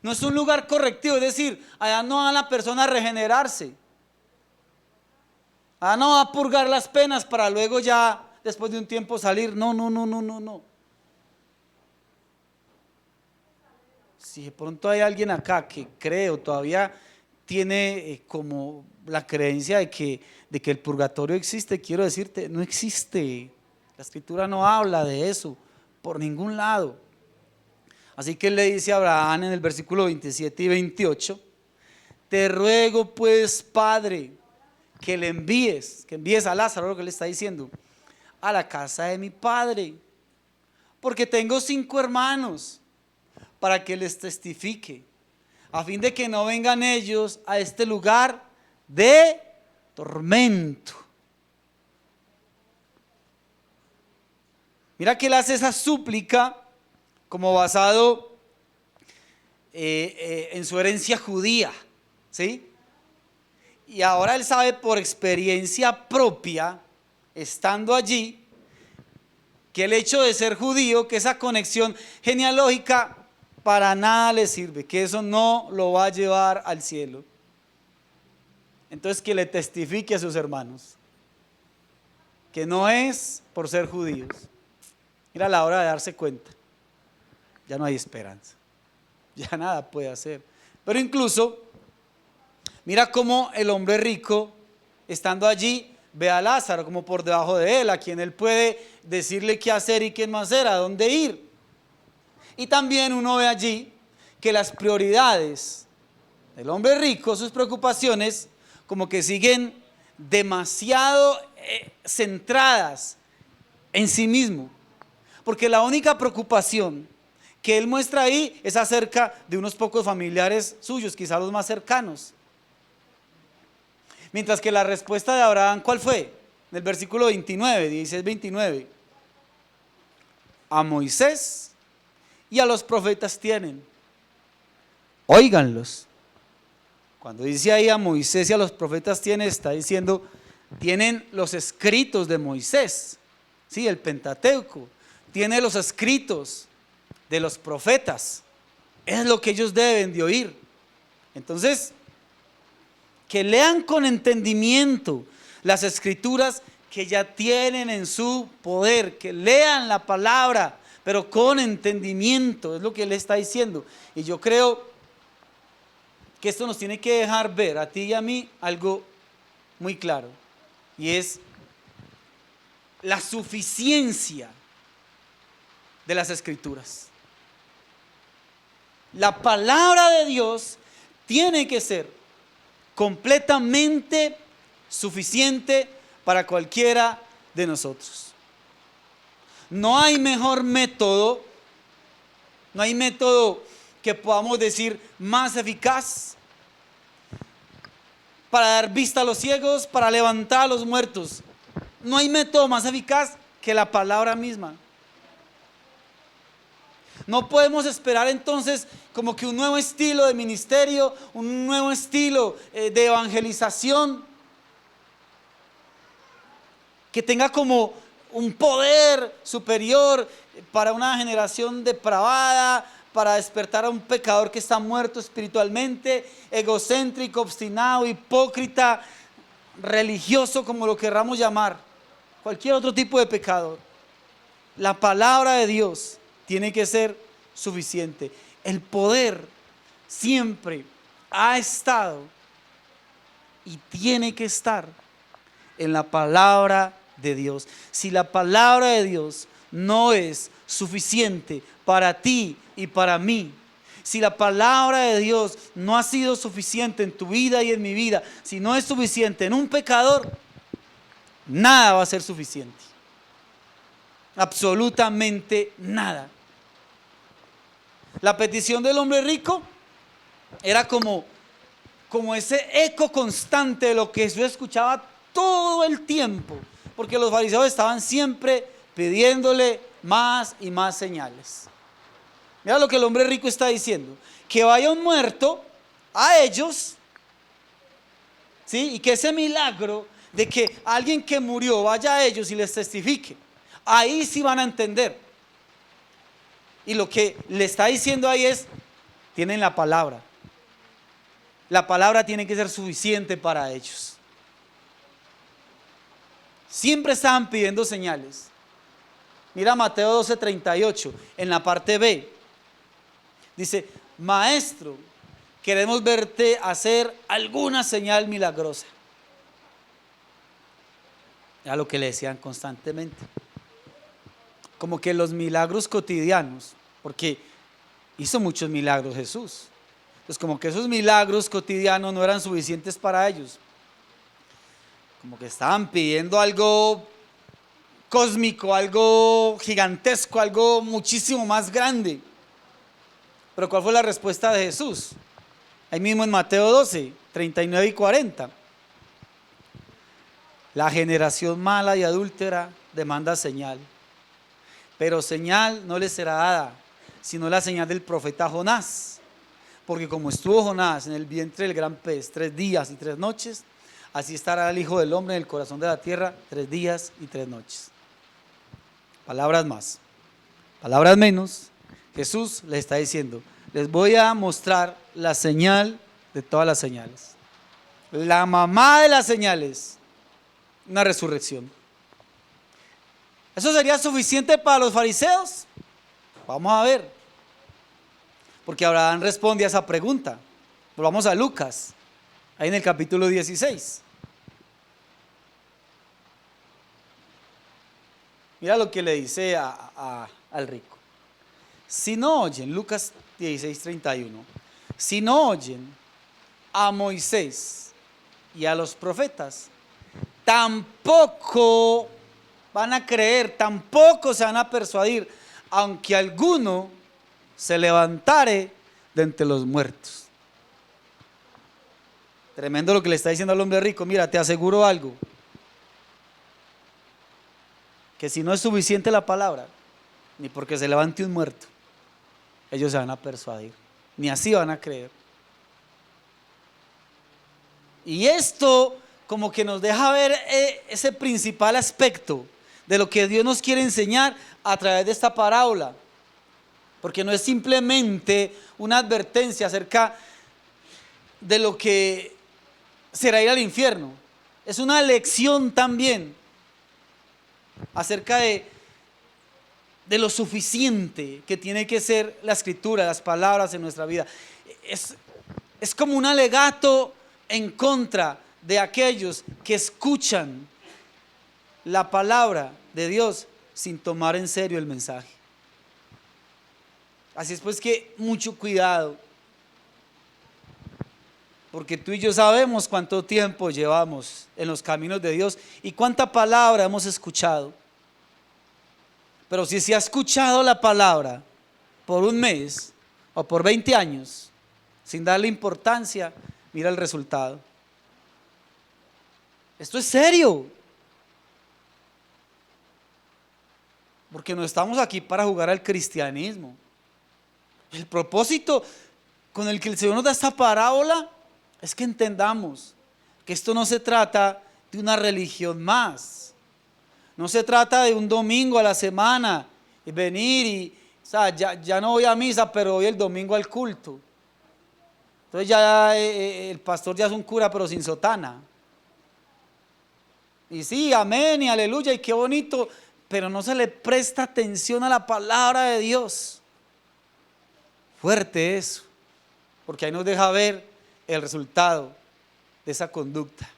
No es un lugar correctivo, es decir, allá no va la persona a regenerarse. Allá no va a purgar las penas para luego ya, después de un tiempo, salir. No. Si de pronto hay alguien acá que cree o todavía tiene como la creencia de que el purgatorio existe, quiero decirte, no existe. La escritura no habla de eso por ningún lado. Así que él le dice a Abraham en el versículo 27 y 28, te ruego pues, Padre, que envíes a Lázaro, lo que le está diciendo, a la casa de mi padre, porque tengo 5 hermanos, para que les testifique, a fin de que no vengan ellos a este lugar de tormento. Mira que él hace esa súplica como basado en su herencia judía, ¿sí? Y ahora él sabe por experiencia propia, estando allí, que el hecho de ser judío, que esa conexión genealógica para nada le sirve, que eso no lo va a llevar al cielo. entonces que le testifique a sus hermanos que no es por ser judíos. Era la hora de darse cuenta, ya no hay esperanza, ya nada puede hacer. Pero incluso, mira cómo el hombre rico, estando allí, ve a Lázaro como por debajo de él, a quien él puede decirle qué hacer y qué no hacer, a dónde ir. Y también uno ve allí que las prioridades del hombre rico, sus preocupaciones, como que siguen demasiado centradas en sí mismo. Porque la única preocupación que él muestra ahí es acerca de unos pocos familiares suyos, quizás los más cercanos. Mientras que la respuesta de Abraham, ¿cuál fue? En el versículo 29, 16-29. A Moisés y a los profetas tienen, óiganlos. Cuando dice ahí a Moisés y a los profetas tienen, está diciendo, tienen los escritos de Moisés, ¿sí? El Pentateuco, tiene los escritos de los profetas, es lo que ellos deben de oír. Entonces, que lean con entendimiento las escrituras que ya tienen en su poder, que lean la palabra, pero con entendimiento, es lo que él está diciendo. Y yo creo que esto nos tiene que dejar ver a ti y a mí algo muy claro, y es la suficiencia de las escrituras. La palabra de Dios tiene que ser completamente suficiente para cualquiera de nosotros. No hay mejor método, no hay método que podamos decir más eficaz para dar vista a los ciegos, para levantar a los muertos. No hay método más eficaz que la palabra misma. No podemos esperar entonces como que un nuevo estilo de ministerio, un nuevo estilo de evangelización que tenga como un poder superior para una generación depravada, para despertar a un pecador que está muerto espiritualmente, egocéntrico, obstinado, hipócrita, religioso, como lo querramos llamar, cualquier otro tipo de pecador. La palabra de Dios tiene que ser suficiente. El poder siempre ha estado y tiene que estar en la palabra de Dios. Si la palabra de Dios no es suficiente para ti y para mí, si la palabra de Dios no ha sido suficiente en tu vida y en mi vida, si no es suficiente en un pecador, nada va a ser suficiente. Absolutamente nada. La petición del hombre rico era como ese eco constante de lo que Jesús escuchaba todo el tiempo, porque los fariseos estaban siempre pidiéndole más y más señales. Mira lo que el hombre rico está diciendo: que vaya un muerto a ellos, ¿sí? Y que ese milagro de que alguien que murió vaya a ellos y les testifique, ahí sí van a entender. Y lo que le está diciendo ahí es: tienen la palabra. La palabra tiene que ser suficiente para ellos. Siempre estaban pidiendo señales. Mira Mateo 12:38, en la parte B. Dice: Maestro, queremos verte hacer alguna señal milagrosa. Era lo que le decían constantemente. Como que los milagros cotidianos, porque hizo muchos milagros Jesús. Entonces como que esos milagros cotidianos no eran suficientes para ellos. Como que estaban pidiendo algo cósmico, algo gigantesco, algo muchísimo más grande. Pero ¿cuál fue la respuesta de Jesús? Ahí mismo en Mateo 12, 39 y 40. La generación mala y adúltera demanda señal, pero señal no les será dada, sino la señal del profeta Jonás. Porque como estuvo Jonás en el vientre del gran pez 3 días y 3 noches, así estará el Hijo del Hombre en el corazón de la tierra 3 días y 3 noches. Palabras más, palabras menos. Jesús les está diciendo: les voy a mostrar la señal de todas las señales. La mamá de las señales, una resurrección. ¿Eso sería suficiente para los fariseos? Vamos a ver. Porque Abraham responde a esa pregunta. Volvamos a Lucas, ahí en el capítulo 16. Mira lo que le dice al rico. Si no oyen, Lucas 16:31, si no oyen a Moisés y a los profetas, tampoco van a creer, tampoco se van a persuadir, aunque alguno se levantare de entre los muertos. Tremendo lo que le está diciendo al hombre rico. Mira, te aseguro algo, que si no es suficiente la palabra, ni porque se levante un muerto, ellos se van a persuadir, ni así van a creer. Y esto como que nos deja ver ese principal aspecto de lo que Dios nos quiere enseñar a través de esta parábola, porque no es simplemente una advertencia acerca de lo que será ir al infierno, es una lección también acerca de lo suficiente que tiene que ser la escritura, las palabras en nuestra vida. Es como un alegato en contra de aquellos que escuchan la palabra de Dios sin tomar en serio el mensaje. Así es pues que mucho cuidado, porque tú y yo sabemos cuánto tiempo llevamos en los caminos de Dios y cuánta palabra hemos escuchado. Pero si se ha escuchado la palabra por un mes o por 20 años sin darle importancia, mira el resultado. Esto es serio, porque no estamos aquí para jugar al cristianismo. El propósito con el que el Señor nos da esta parábola es que entendamos que esto no se trata de una religión más. No se trata de un domingo a la semana y venir y, o sea, ya no voy a misa, pero voy el domingo al culto. Entonces ya el pastor ya es un cura, pero sin sotana. Y sí, amén y aleluya y qué bonito, pero no se le presta atención a la palabra de Dios. Fuerte eso, porque ahí nos deja ver el resultado de esa conducta.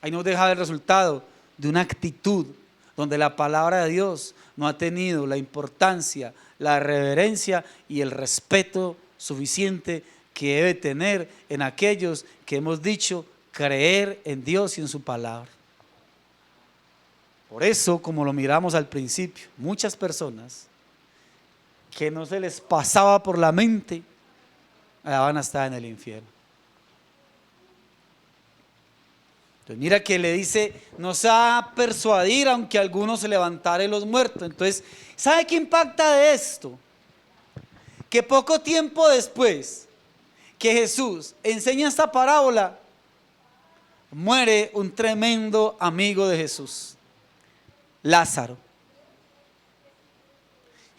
Ahí nos deja ver el resultado de una actitud donde la palabra de Dios no ha tenido la importancia, la reverencia y el respeto suficiente que debe tener en aquellos que hemos dicho creer en Dios y en su palabra. Por eso, como lo miramos al principio, muchas personas que no se les pasaba por la mente, van a estar en el infierno. Entonces mira que le dice, no se va a persuadir aunque alguno se levantare los muertos. Entonces, ¿sabe qué impacta de esto? Que poco tiempo después que Jesús enseña esta parábola, muere un tremendo amigo de Jesús, Lázaro.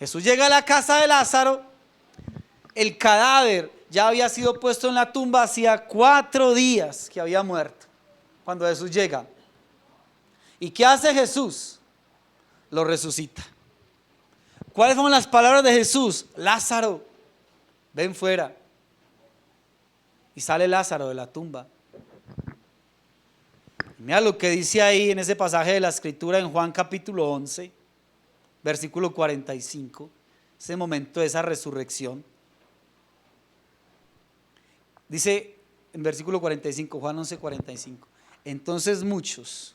Jesús llega a la casa de Lázaro, el cadáver ya había sido puesto en la tumba hacía 4 días que había muerto cuando Jesús llega. ¿Y qué hace Jesús? Lo resucita. ¿Cuáles fueron las palabras de Jesús? Lázaro, ven fuera. Y sale Lázaro de la tumba. Mira lo que dice ahí en ese pasaje de la escritura en Juan capítulo 11, versículo 45, ese momento de esa resurrección. Dice en versículo 45, Juan 11, 45. Entonces muchos,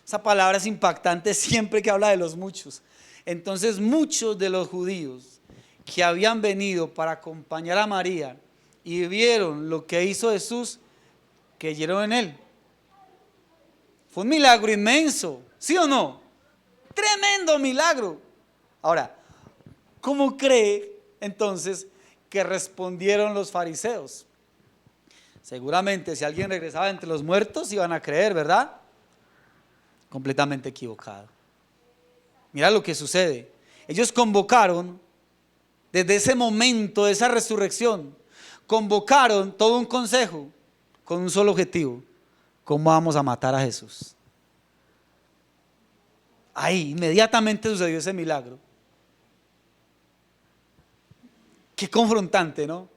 esa palabra es impactante siempre que habla de los muchos. Entonces muchos de los judíos que habían venido para acompañar a María y vieron lo que hizo Jesús, creyeron en él. Fue un milagro inmenso, ¿sí o no? Tremendo milagro. Ahora, ¿cómo cree entonces que respondieron los fariseos? Seguramente si alguien regresaba entre los muertos iban a creer, ¿verdad? Completamente equivocado. Mira lo que sucede. Ellos convocaron, desde ese momento de esa resurrección, convocaron todo un consejo con un solo objetivo: ¿cómo vamos a matar a Jesús? Ahí inmediatamente sucedió ese milagro. Qué confrontante, ¿no?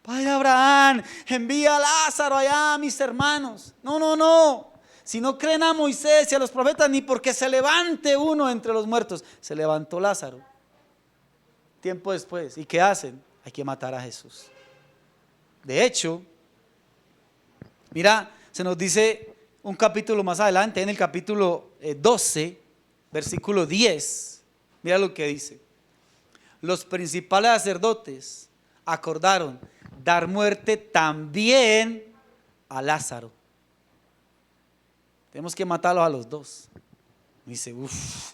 Padre Abraham, envía a Lázaro allá a mis hermanos. No, no, no. Si no creen a Moisés y a los profetas, ni porque se levante uno entre los muertos. Se levantó Lázaro. Tiempo después. ¿Y qué hacen? Hay que matar a Jesús. De hecho, mira, se nos dice un capítulo más adelante, en el capítulo 12, versículo 10. Mira lo que dice. Los principales sacerdotes acordaron dar muerte también a Lázaro. Tenemos que matarlos a los dos. Dice, uff,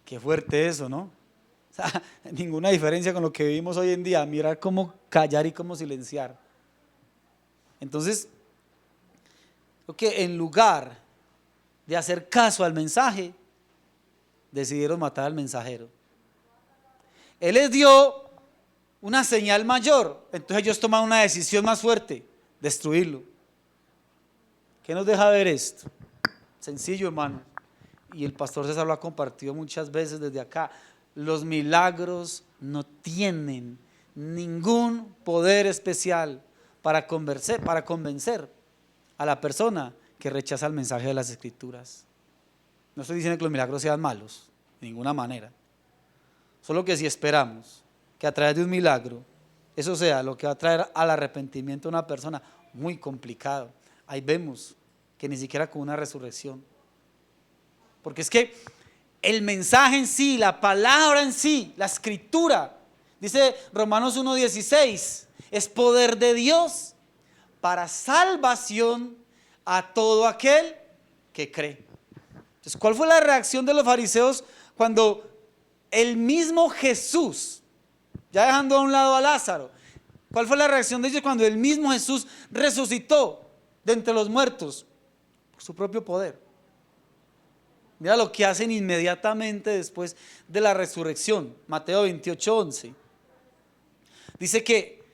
qué fuerte eso, ¿no? O sea, ninguna diferencia con lo que vivimos hoy en día. Mirar cómo callar y cómo silenciar. Entonces, creo que en lugar de hacer caso al mensaje, decidieron matar al mensajero. Él les dio una señal mayor, entonces ellos toman una decisión más fuerte: destruirlo. ¿Qué nos deja ver esto? Sencillo, hermano, y el pastor César lo ha compartido muchas veces desde acá: los milagros no tienen ningún poder especial para convencer a la persona que rechaza el mensaje de las Escrituras. No estoy diciendo que los milagros sean malos, de ninguna manera. Solo que si esperamos que a través de un milagro eso sea lo que va a traer al arrepentimiento a una persona, muy complicado. Ahí vemos que ni siquiera con una resurrección. Porque es que el mensaje en sí, la palabra en sí, la escritura, dice Romanos 1:16, es poder de Dios para salvación a todo aquel que cree. Entonces, ¿cuál fue la reacción de los fariseos cuando el mismo Jesús, ya dejando a un lado a Lázaro, cuál fue la reacción de ellos cuando el mismo Jesús resucitó de entre los muertos por su propio poder? Mira lo que hacen inmediatamente después de la resurrección. Mateo 28:11 dice que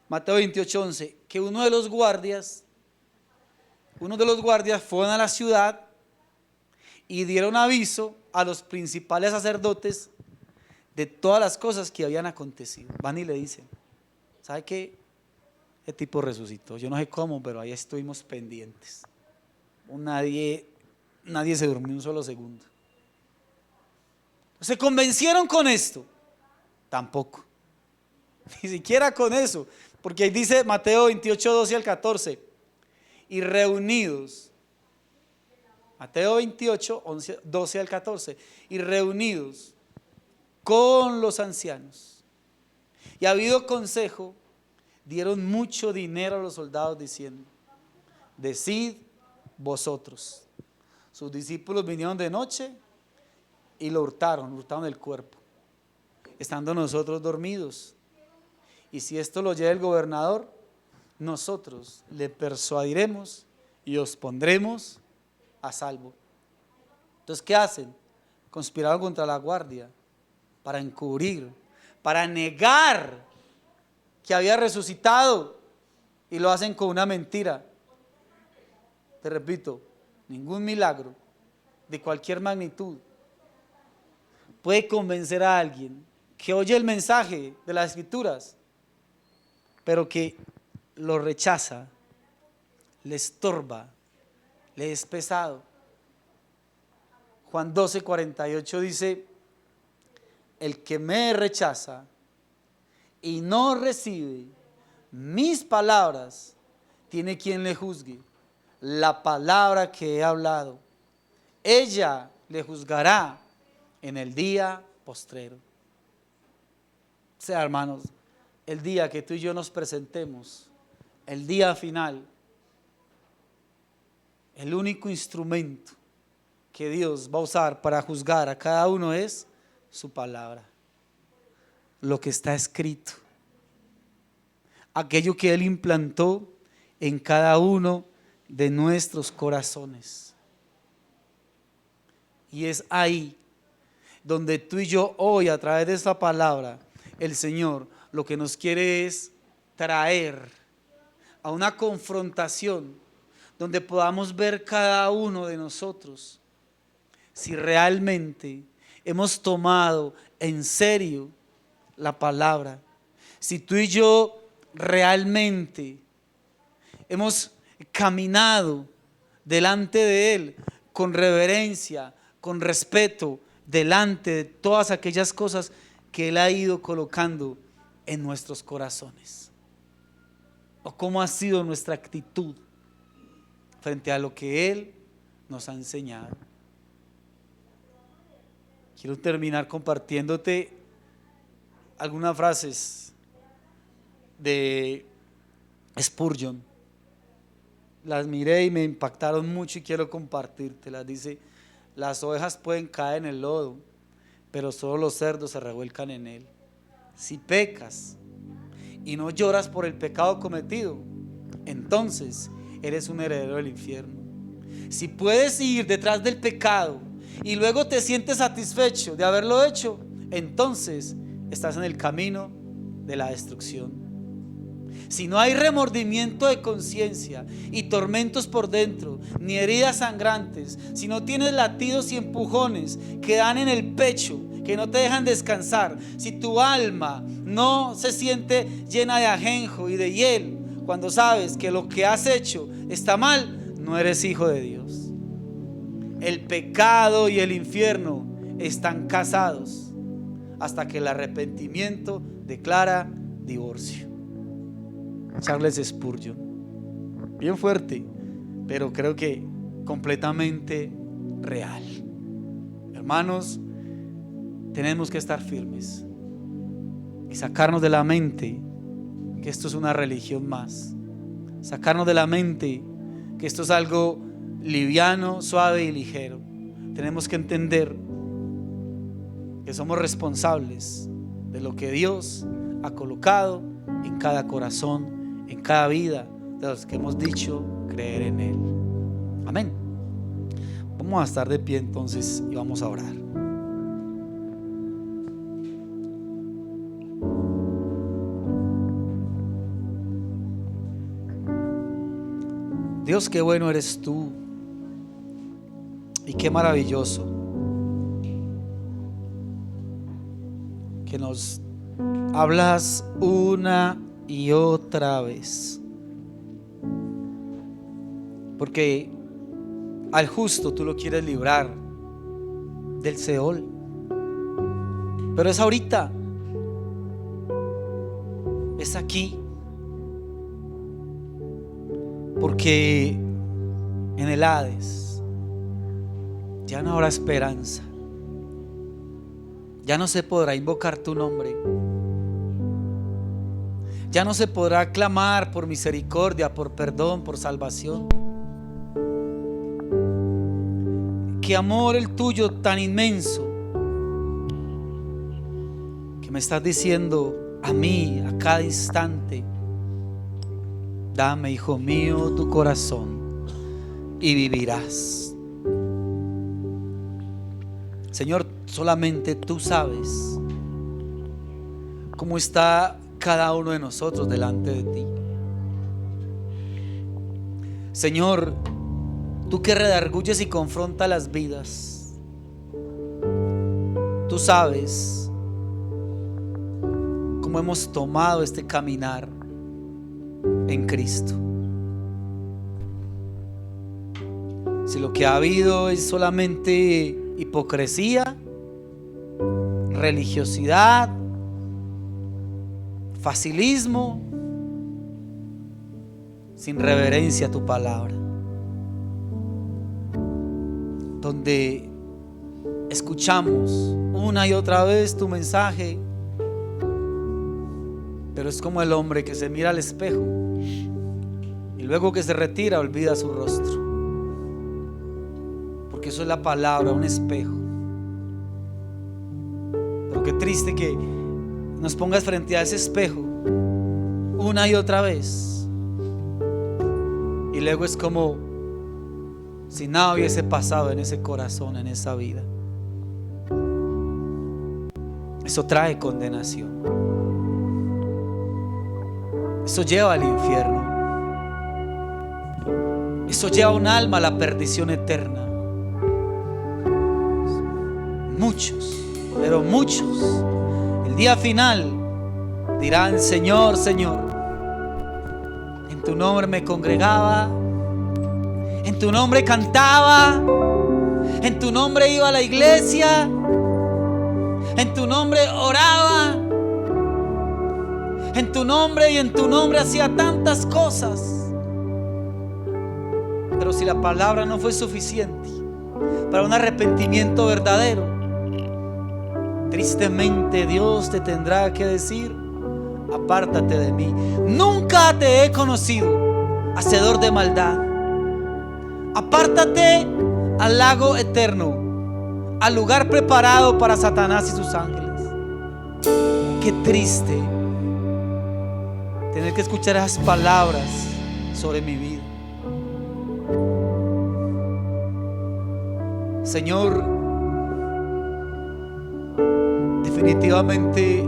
Mateo 28:11 que uno de los guardias fueron a la ciudad y dieron aviso a los principales sacerdotes de todas las cosas que habían acontecido. Van y le dicen: ¿sabe qué? El tipo resucitó. Yo no sé cómo, pero ahí estuvimos pendientes. Nadie se durmió un solo segundo. ¿Se convencieron con esto? Tampoco. Ni siquiera con eso. Porque ahí dice Mateo 28:12-14. Y reunidos, Mateo 28:12-14. Y reunidos con los ancianos y habido consejo, dieron mucho dinero a los soldados diciendo: decid vosotros. Sus discípulos vinieron de noche y lo hurtaron el cuerpo, estando nosotros dormidos. Y si esto lo lleva el gobernador, nosotros le persuadiremos y os pondremos a salvo. Entonces, ¿qué hacen? Conspiraron contra la guardia para encubrir, para negar que había resucitado, y lo hacen con una mentira. Te repito, ningún milagro de cualquier magnitud puede convencer a alguien que oye el mensaje de las Escrituras, pero que lo rechaza, le estorba, le es pesado. Juan 12:48 dice: el que me rechaza y no recibe mis palabras, tiene quien le juzgue. La palabra que he hablado, ella le juzgará en el día postrero. O sea, hermanos, el día que tú y yo nos presentemos, el día final, el único instrumento que Dios va a usar para juzgar a cada uno es su palabra, lo que está escrito, aquello que Él implantó en cada uno de nuestros corazones. Y es ahí donde tú y yo hoy, a través de esta palabra, el Señor lo que nos quiere es traer a una confrontación donde podamos ver cada uno de nosotros si realmente hemos tomado en serio la palabra, si tú y yo realmente hemos caminado delante de Él con reverencia, con respeto, delante de todas aquellas cosas que Él ha ido colocando en nuestros corazones. O cómo ha sido nuestra actitud frente a lo que Él nos ha enseñado. Quiero terminar compartiéndote algunas frases de Spurgeon. Las miré y me impactaron mucho y quiero compartírtelas. Dice: las ovejas pueden caer en el lodo, pero solo los cerdos se revuelcan en él. Si pecas y no lloras por el pecado cometido, entonces eres un heredero del infierno. Si puedes ir detrás del pecado y luego te sientes satisfecho de haberlo hecho, entonces estás en el camino de la destrucción. Si no hay remordimiento de conciencia y tormentos por dentro, ni heridas sangrantes, si no tienes latidos y empujones que dan en el pecho, que no te dejan descansar, si tu alma no se siente llena de ajenjo y de hiel cuando sabes que lo que has hecho está mal, no eres hijo de Dios. El pecado y el infierno están casados hasta que el arrepentimiento declara divorcio. Charles Spurgeon. Bien fuerte, pero creo que completamente real. Hermanos, tenemos que estar firmes y sacarnos de la mente que esto es una religión más. Sacarnos de la mente que esto es algo liviano, suave y ligero. Tenemos que entender que somos responsables de lo que Dios ha colocado en cada corazón, en cada vida de los que hemos dicho creer en Él. Amén. Vamos a estar de pie entonces y vamos a orar. Dios, qué bueno eres tú y qué maravilloso que nos hablas una y otra vez, porque al justo tú lo quieres librar del Seol, pero es ahorita, es aquí, porque en el Hades ya no habrá esperanza, ya no se podrá invocar tu nombre, ya no se podrá clamar por misericordia, por perdón, por salvación. Qué amor el tuyo tan inmenso, que me estás diciendo a mí a cada instante: dame, hijo mío, tu corazón y vivirás. Señor, solamente tú sabes cómo está cada uno de nosotros delante de ti. Señor, tú que redarguyes y confrontas las vidas, tú sabes cómo hemos tomado este caminar en Cristo. Si lo que ha habido es solamente hipocresía, religiosidad, facilismo, sin reverencia a tu palabra, donde escuchamos una y otra vez tu mensaje, pero es como el hombre que se mira al espejo y luego que se retira olvida su rostro, porque eso es la palabra, un espejo. Pero qué triste que nos pongas frente a ese espejo una y otra vez y luego es como si nada hubiese pasado en ese corazón, en esa vida. Eso trae condenación, eso lleva al infierno. eso lleva a un alma a la perdición eterna. Muchos, pero muchos, el día final dirán: Señor, Señor, en tu nombre me congregaba, en tu nombre cantaba, en tu nombre iba a la iglesia, en tu nombre oraba, en tu nombre y en tu nombre hacía tantas cosas. Pero si la palabra no fue suficiente para un arrepentimiento verdadero, tristemente Dios te tendrá que decir: apártate de mí, nunca te he conocido, hacedor de maldad. Apártate al lago eterno, al lugar preparado para Satanás y sus ángeles. Qué triste tener que escuchar esas palabras sobre mi vida. Señor, definitivamente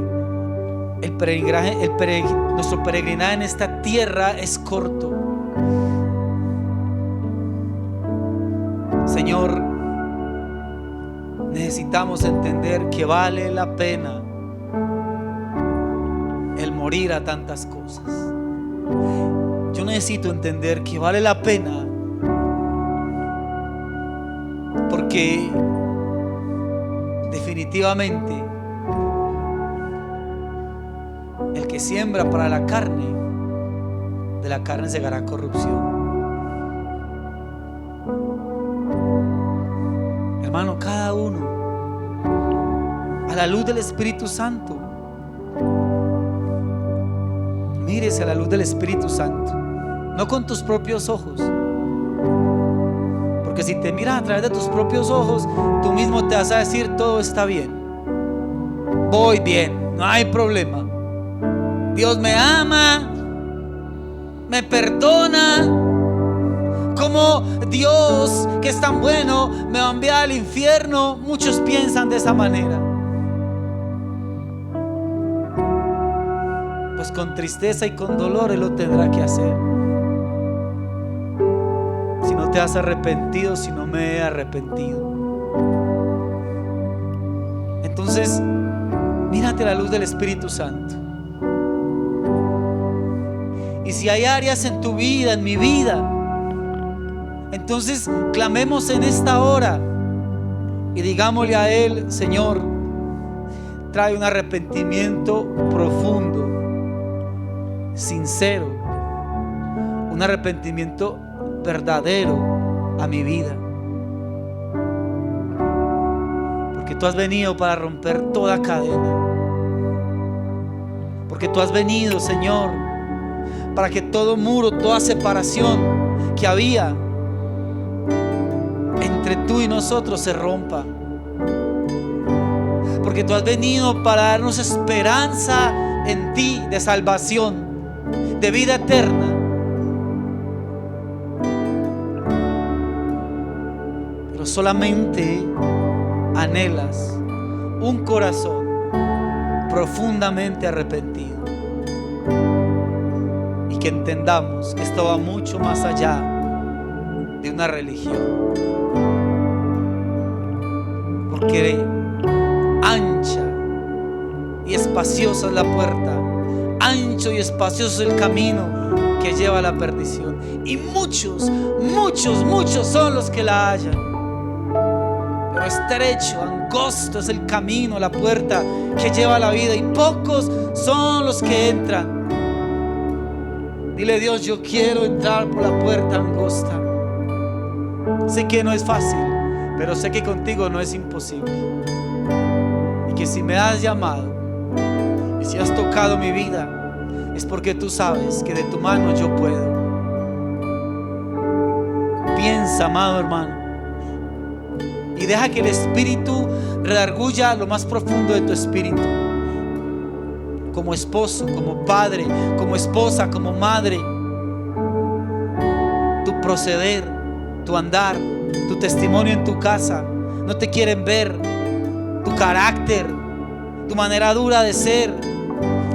nuestro peregrinaje en esta tierra es corto. Señor, necesitamos entender que vale la pena el morir a tantas cosas. Yo necesito entender que vale la pena, porque definitivamente el que siembra para la carne, de la carne segará corrupción. Hermano, cada uno, a la luz del Espíritu Santo, mírese a la luz del Espíritu Santo, no con tus propios ojos. Porque si te miras a través de tus propios ojos, tú mismo te vas a decir: todo está bien, voy bien, no hay problema, Dios me ama, me perdona. Como Dios, que es tan bueno, me va a enviar al infierno. Muchos piensan de esa manera. Pues con tristeza y con dolor Él lo tendrá que hacer. Si no te has arrepentido, si no me he arrepentido. Entonces, mírate a la luz del Espíritu Santo. Y si hay áreas en tu vida, en mi vida, entonces clamemos en esta hora y digámosle a Él: Señor, trae un arrepentimiento profundo, sincero, un arrepentimiento verdadero a mi vida. Porque tú has venido para romper toda cadena. Porque tú has venido, Señor, para que todo muro, toda separación que había entre tú y nosotros se rompa. Porque tú has venido para darnos esperanza en ti, de salvación, de vida eterna. Pero solamente anhelas un corazón profundamente arrepentido, y que entendamos que esto va mucho más allá de una religión. Porque ancha y espaciosa es la puerta, ancho y espacioso es el camino que lleva a la perdición, y muchos son los que la hallan. Pero estrecho, angosto es el camino, la puerta que lleva a la vida, y pocos son los que entran. Dile: Dios, yo quiero entrar por la puerta angosta. Sé que no es fácil, pero sé que contigo no es imposible. Y que si me has llamado y si has tocado mi vida, es porque tú sabes que de tu mano yo puedo. Piensa, amado hermano, y deja que el Espíritu redarguya lo más profundo de tu espíritu. Como esposo, como padre, como esposa, como madre, tu proceder, tu andar, tu testimonio en tu casa, no te quieren ver. Tu carácter, tu manera dura de ser.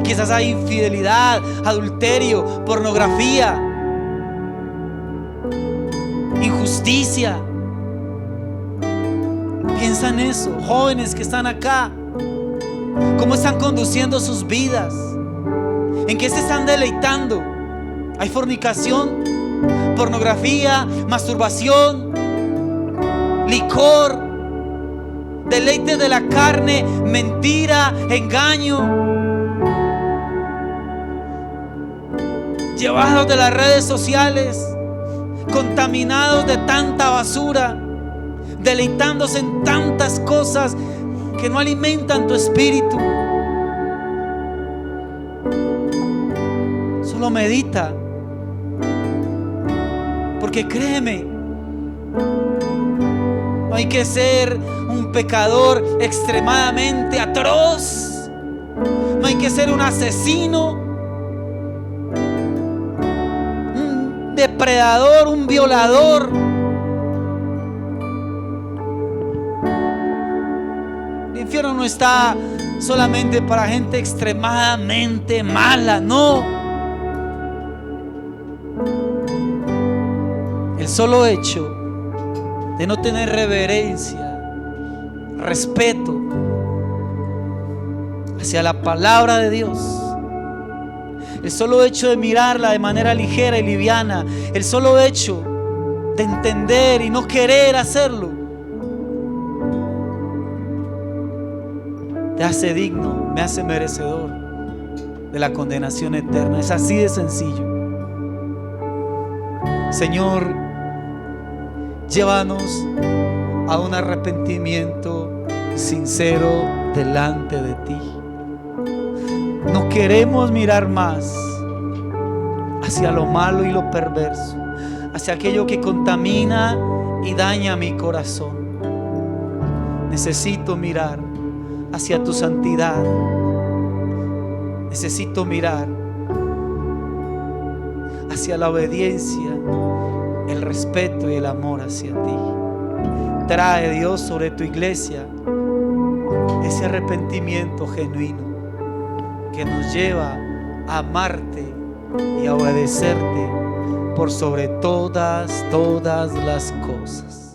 Quizás hay infidelidad, adulterio, pornografía. injusticia. Piensa en eso, jóvenes que están acá, cómo están conduciendo sus vidas, en qué se están deleitando. Hay fornicación, pornografía, masturbación, licor, deleite de la carne, mentira, engaño, llevados de las redes sociales, contaminados de tanta basura, deleitándose en tantas cosas que no alimentan tu espíritu. Solo medita, porque créeme, no hay que ser un pecador extremadamente atroz, no hay que ser un asesino, un depredador, un violador. El infierno no está solamente para gente extremadamente mala, no. El solo hecho de no tener reverencia, respeto hacia la palabra de Dios, el solo hecho de mirarla de manera ligera y liviana, el solo hecho de entender y no querer hacerlo, te hace digno, me hace merecedor de la condenación eterna. Es así de sencillo. Señor, llévanos a un arrepentimiento sincero delante de ti. No queremos mirar más hacia lo malo y lo perverso, hacia aquello que contamina y daña mi corazón. Necesito mirar hacia tu santidad. Necesito mirar hacia la obediencia, el respeto y el amor hacia ti. Trae, Dios, sobre tu iglesia ese arrepentimiento genuino que nos lleva a amarte y a obedecerte por sobre todas las cosas.